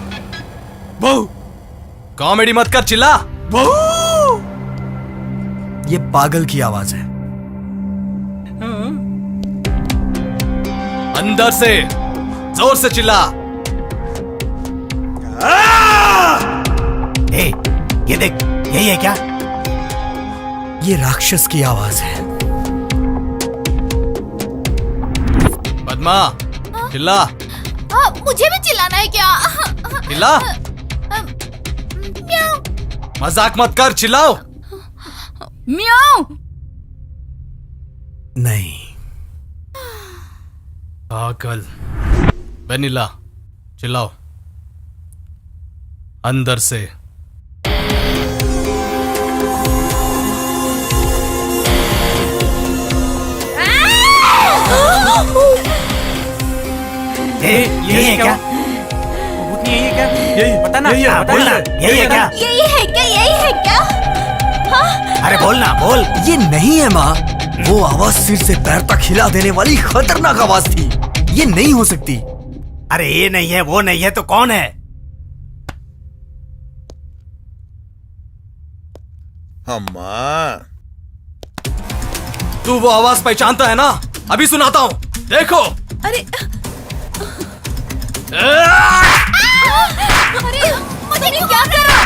बहू, कॉमेडी मत कर, चिल्ला। बहू, ये पागल की आवाज है। अंदर से जोर से चिल्ला। ए, ये देख, यही है क्या? ये राक्षस की आवाज है। पद्मा, चिल्ला। मुझे भी चिल्लाना है क्या? चिल्ला। मजाक मत कर, चिल्लाओ। म्याऊ। नहीं। पागल। वेनिला, चिल्लाओ। अंदर से। यही है क्या? भूतनी यही है क्या? यही पता ना, यही है, पता बोल ना। रहे। यही है क्या? यही है क्या? यही है क्या? हाँ? अरे बोल ना, बोल। ये नहीं है माँ, वो आवाज सिर से पैर तक हिला देने वाली खतरनाक आवाज थी। ये नहीं हो सकती। अरे ये नहीं है, वो नहीं है, तो कौन है? अम्मा, तू वो आवाज पहचानता है ना? अभी सुनाता हूँ, देखो। अरे मुझे नहीं, क्या कर रहा?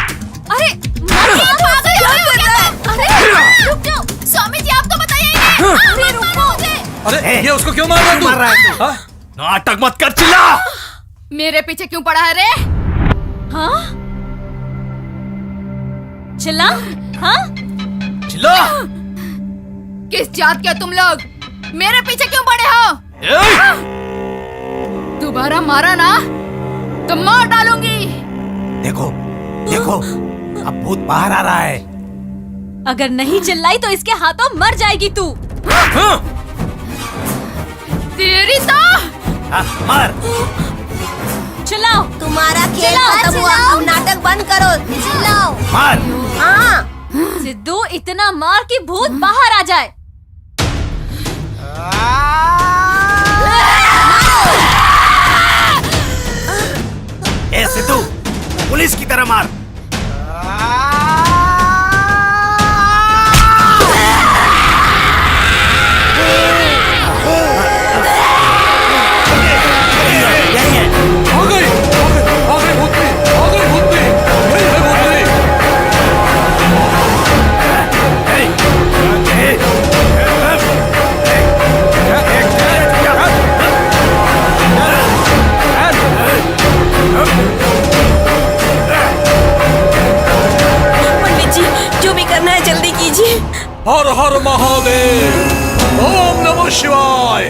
अरे अरे रुक जाओ। स्वामी जी, आपको बताइए। अरे रुको मुझे। अरे ये उसको क्यों मार रहा है तू? मार रहा है तू? हाँ? नाटक मत कर, चिल्ला। मेरे पीछे क्यों पड़ा है रे? हाँ? चिल्ला? हाँ? चिल्ला। किस जात के तुम लोग? मेरे पीछे क्यों पड़े हो? दोबारा मारा ना तो मार डालूंगी। देखो देखो, अब भूत बाहर आ रहा है। अगर नहीं चिल्लाई तो इसके हाथों मर जाएगी तू। तेरी तो मार। चिल्लाओ। तुम्हारा खेल खत्म हुआ, अब नाटक बंद करो। चिल्लाओ। मार। हाँ। सिद्धू इतना मार कि भूत बाहर आ जाए। ए सिद्धू, पुलिस की तरह मार। हर हर महादेव, ओम नमः शिवाय।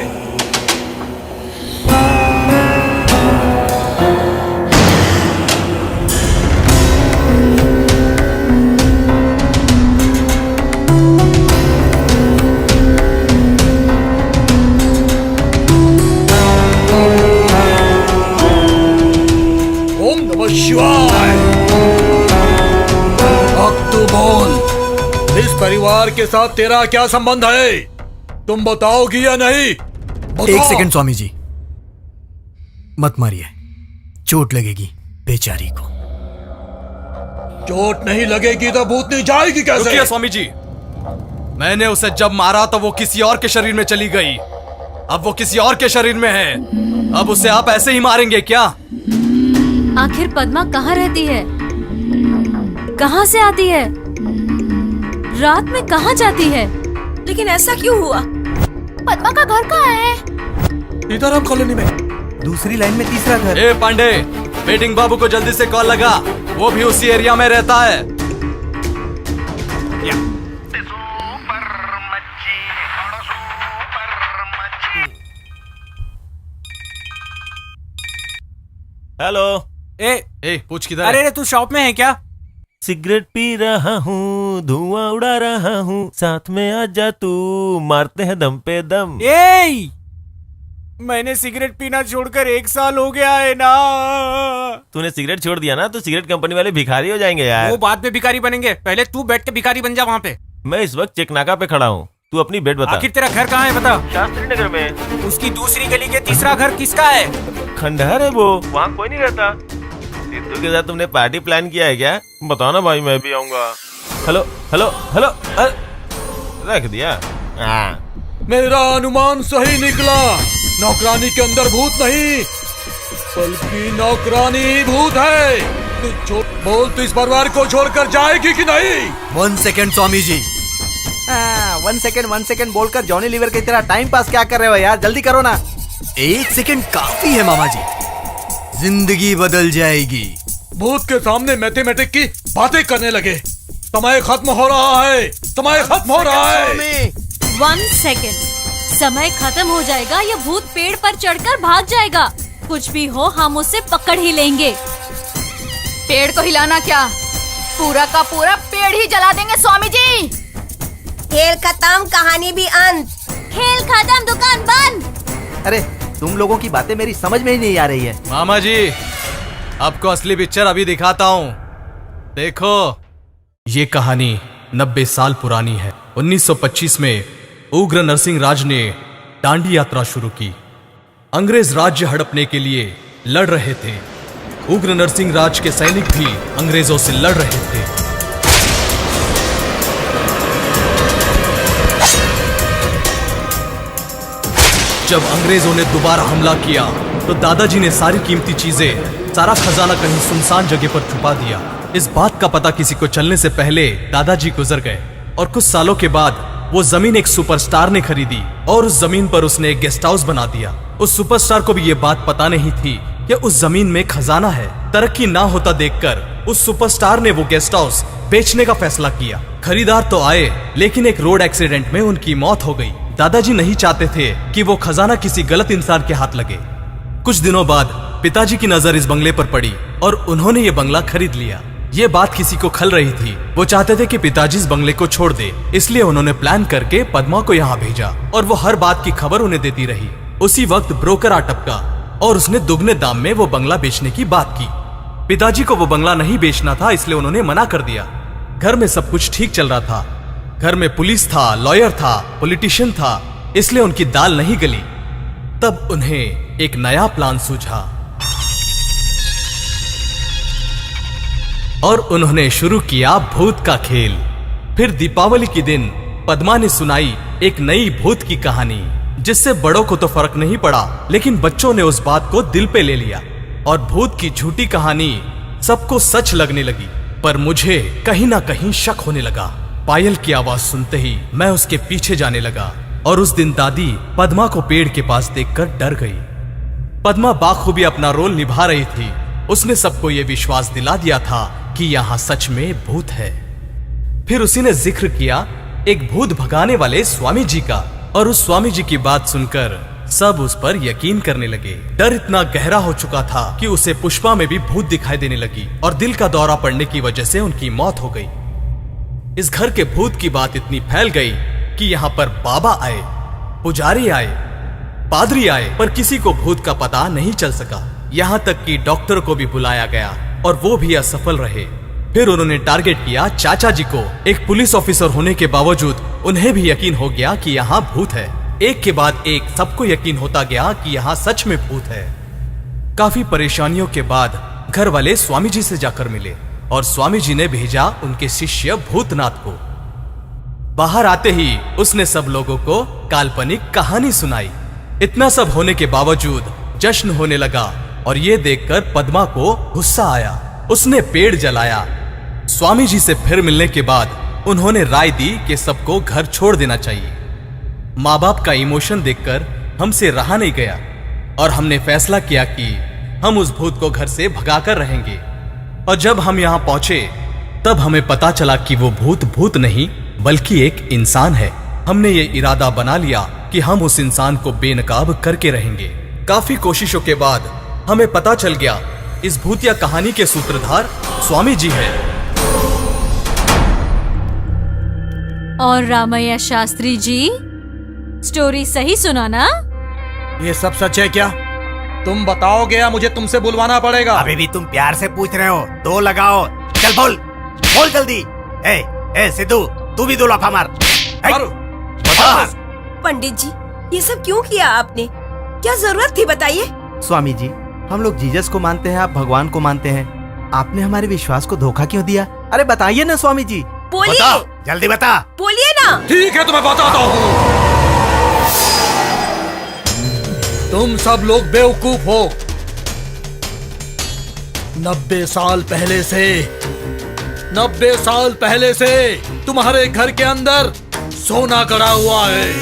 ओम नमः शिवाय। अब तू बोल, इस परिवार के साथ तेरा क्या संबंध है? तुम बताओगी या नहीं? बताओ। एक सेकंड स्वामी जी, मत मारिए, चोट लगेगी बेचारी को। चोट नहीं लगेगी तो भूत नहीं जाएगी कैसे? रुकिए स्वामी जी, मैंने उसे जब मारा तो वो किसी और के शरीर में चली गई, अब वो किसी और के शरीर में है। अब उसे आप ऐसे ही मारेंगे क्या? आखिर पद्मा कहाँ रहती है? कहाँ से आती है? रात में कहाँ जाती है? लेकिन ऐसा क्यों हुआ? पद्मा का घर कहाँ है? सीताराम कॉलोनी में, दूसरी लाइन में तीसरा घर। ए पांडे, वेटिंग बाबू को जल्दी से कॉल लगा, वो भी उसी एरिया में रहता है। हेलो। ए पूछ किधर? अरे रे, तू शॉप में है क्या? सिगरेट पी रहा हूँ, धुआं उड़ा रहा हूँ, साथ में आजा तू, मारते हैं दम पे दम। ए, मैंने सिगरेट पीना छोड़कर 1 साल हो गया है ना। तूने सिगरेट छोड़ दिया ना तो सिगरेट कंपनी वाले भिखारी हो जाएंगे यार। वो बाद में भिखारी बनेंगे, पहले तू बैठ के भिखारी बन जा वहाँ पे। मैं इस वक्त चेकनाका पे खड़ा हूँ, तू अपनी बेट बता। आखिर तेरा घर कहाँ है बता? शास्त्री नगर में। उसकी दूसरी गली के तीसरा घर किसका है? खंडहर है वो, वहाँ कोई नहीं रहता। सिद्धू के साथ तुमने पार्टी प्लान किया है क्या? बताओ ना भाई, मैं भी आऊंगा। हेलो हेलो हेलो, रख दिया। मेरा अनुमान सही निकला। नौकरानी के अंदर भूत नहीं, बल्कि नौकरानी भूत है। तू बोल, तू इस परिवार को छोड़कर जाएगी कि नहीं? 1 सेकंड स्वामी जी। 1 सेकंड बोलकर जॉनी लीवर की तरह टाइम पास क्या कर रहे हो यार? जल्दी करो ना। 1 सेकंड काफी है मामा जी, जिंदगी बदल जाएगी। भूत के सामने मैथमेटिक की बातें करने लगे। समय खत्म हो रहा है, समय खत्म हो रहा है। 1 सेकंड, समय खत्म हो जाएगा या भूत पेड़ पर चढ़कर भाग जाएगा। कुछ भी हो, हम उसे पकड़ ही लेंगे। पेड़ को हिलाना क्या, पूरा का पूरा पेड़ ही जला देंगे स्वामी जी। खेल खत्म, कहानी भी अंत। खेल खत्म, दुकान बंद। अरे तुम लोगों की बातें मेरी समझ में ही नहीं आ रही है। मामा जी, आपको असली पिक्चर अभी दिखाता हूँ, देखो। ये कहानी 90 साल पुरानी है। 1925 में उग्र नरसिंह राज ने दांडी यात्रा शुरू की। अंग्रेज राज्य हड़पने के लिए लड़ रहे थे। उग्र नरसिंह राज के सैनिक भी अंग्रेजों से लड़ रहे थे। जब अंग्रेजों ने दोबारा हमला किया तो दादाजी ने सारी कीमती चीजें, सारा खजाना कहीं सुनसान जगह पर छुपा दिया। इस बात का पता किसी को चलने से पहले दादाजी गुजर गए और कुछ सालों के बाद वो जमीन एक सुपरस्टार ने खरीदी और उस जमीन पर उसने एक गेस्ट हाउस बना दिया। उस सुपरस्टार को भी ये बात पता नहीं थी कि उस जमीन में खजाना है। तरक्की ना होता देखकर उस सुपरस्टार ने वो गेस्ट हाउस बेचने का फैसला किया। खरीदार तो आए, लेकिन एक रोड एक्सीडेंट में उनकी मौत हो गई। दादाजी नहीं चाहते थे कि वो खजाना किसी गलत इंसान के हाथ लगे। कुछ दिनों बाद पिताजी की नजर इस बंगले पर पड़ी और उन्होंने ये बंगला खरीद लिया। ये बात किसी को खल रही थी। वो चाहते थे कि पिताजी इस बंगले को छोड़ दे, इसलिए उन्होंने प्लान करके पद्मा को यहाँ भेजा और वो हर बात की खबर उन्हें देती रही। उसी वक्त ब्रोकर आ टपका और उसने दुगने दाम में वो बंगला बेचने की बात की। पिताजी को वो बंगला नहीं बेचना था, इसलिए उन्होंने मना कर दिया। घर में सब कुछ ठीक चल रहा था। घर में पुलिस था, लॉयर था, पॉलिटिशियन था, इसलिए उनकी दाल नहीं गली। तब उन्हें एक नया प्लान सूझा और उन्होंने शुरू किया भूत का खेल। फिर दीपावली के दिन पद्मा ने सुनाई एक नई भूत की कहानी, जिससे बड़ों को तो फर्क नहीं पड़ा, लेकिन बच्चों ने उस बात को दिल पे ले लिया और भूत की झूठी कहानी सबको सच लगने लगी। पर मुझे कहीं ना कहीं शक होने लगा। पायल की आवाज सुनते ही मैं उसके पीछे जाने लगा और उस दिन दादी पद्मा को पेड़ के पास देखकर डर गई। पद्मा बाखूबी अपना रोल निभा रही थी। उसने सबको यह विश्वास दिला दिया था कि यहाँ सच में भूत है। फिर उसी ने जिक्र किया एक भूत भगाने वाले स्वामी जी का, और उस स्वामी जी की बात सुनकर सब उस पर यकीन करने लगे। डर इतना गहरा हो चुका था कि उसे पुष्पा में भी भूत दिखाई देने लगी और दिल का दौरा पड़ने की वजह से उनकी मौत हो गई। इस घर के भूत की बात इतनी फैल गई कि यहाँ पर बाबा आए, पुजारी आए, पादरी आए, पर किसी को भूत का पता नहीं चल सका। यहाँ तक कि डॉक्टर को भी बुलाया गया और वो भी असफल रहे। फिर उन्होंने टारगेट किया चाचा जी को। एक पुलिस ऑफिसर होने के बावजूद उन्हें भी यकीन हो गया कि यहाँ भूत है। एक के बाद एक सबको यकीन होता गया कि यहाँ सच में भूत है। काफी परेशानियों के बाद घर वाले स्वामी जी से जाकर मिले और स्वामी जी ने भेजा उनके शिष्य भूतनाथ को। बाहर आते ही उसने सब लोगों को काल्पनिक कहानी सुनाई। इतना सब होने के बावजूद जश्न होने लगा और ये देखकर पद्मा को गुस्सा आया। उसने पेड़ जलाया। स्वामी जी से फिर मिलने के बाद उन्होंने राय दी कि सबको घर छोड़ देना चाहिए। माँ बाप का इमोशन देखकर हमसे रहा नहीं गया और हमने फैसला किया कि हम उस भूत को घर से भगाकर रहेंगे। और जब हम यहाँ पहुंचे तब हमें पता चला कि वो भूत नहीं बल्कि एक इंसान है। हमने ये इरादा बना लिया कि हम उस इंसान को बेनकाब करके रहेंगे। काफी कोशिशों के बाद हमें पता चल गया इस भूतिया कहानी के सूत्रधार स्वामी जी है। और रामैया शास्त्री जी, स्टोरी सही सुना ना? ये सब सच है क्या? तुम बताओगे या मुझे तुमसे बुलवाना पड़ेगा? अभी भी तुम प्यार से पूछ रहे हो? दो लगाओ, चल बोल बोल जल्दी। ए सिद्धू, तू भी दो लाफा मार। पंडित जी, ये सब क्यों किया आपने? क्या जरूरत थी बताइए? स्वामी जी, हम लोग जीसस को मानते हैं, आप भगवान को मानते हैं। आपने हमारे विश्वास को धोखा क्यों दिया? अरे बताइए ना स्वामी जी, बोलिए, जल्दी बता। बोलिए ना। ठीक है, तुम्हें बताता हूँ। तुम सब लोग बेवकूफ हो। 90 साल पहले से तुम्हारे घर के अंदर सोना गड़ा हुआ है।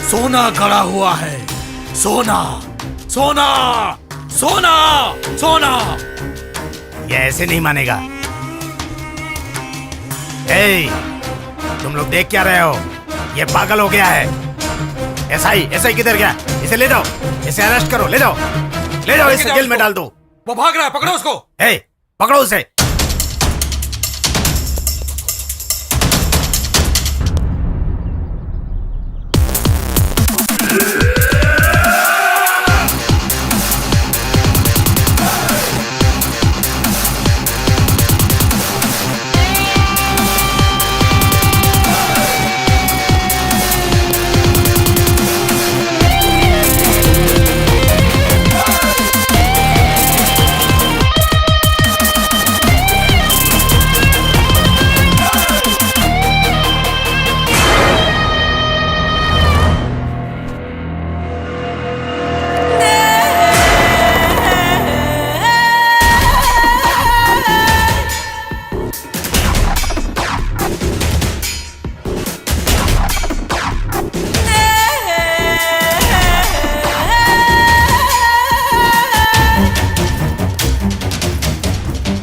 सोना गड़ा हुआ है। सोना सोना सोना सोना। ये ऐसे नहीं मानेगा। तुम लोग देख क्या रहे हो? ये पागल हो गया है। एसआई किधर गया? इसे ले जाओ, इसे अरेस्ट करो, ले जाओ इसे जेल में डाल दो। वो भाग रहा है, पकड़ो उसको। पकड़ो उसे।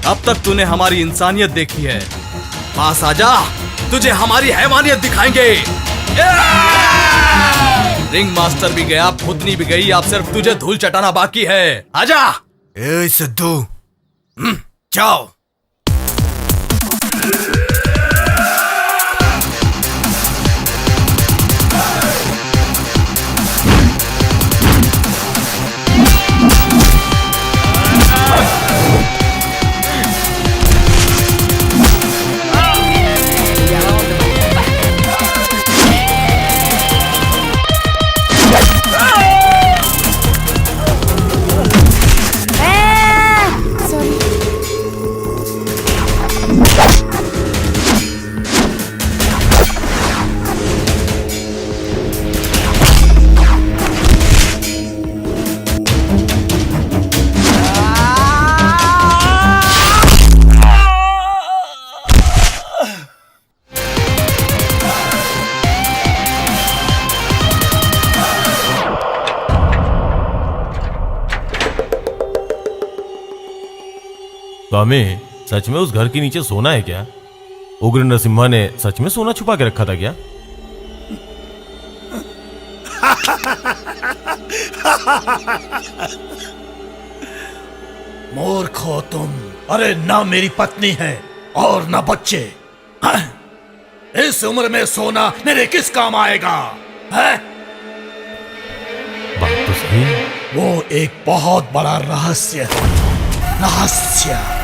अब तक तूने हमारी इंसानियत देखी है, पास आजा, तुझे हमारी हैवानियत दिखाएंगे। रिंग मास्टर भी गया, भूतनी भी गई, आप सिर्फ तुझे धूल चटाना बाकी है। आजा। ए सिद्धू, जाओ। स्वामी, सच में उस घर के नीचे सोना है क्या? उग्र नरसिम्हा ने सच में सोना छुपा के रखा था क्या? मूर्ख हो तुम। अरे ना मेरी पत्नी है और ना बच्चे। हाँ? इस उम्र में सोना मेरे किस काम आएगा? है? बात तो सही है। वो एक बहुत बड़ा रहस्य है। रहस्य।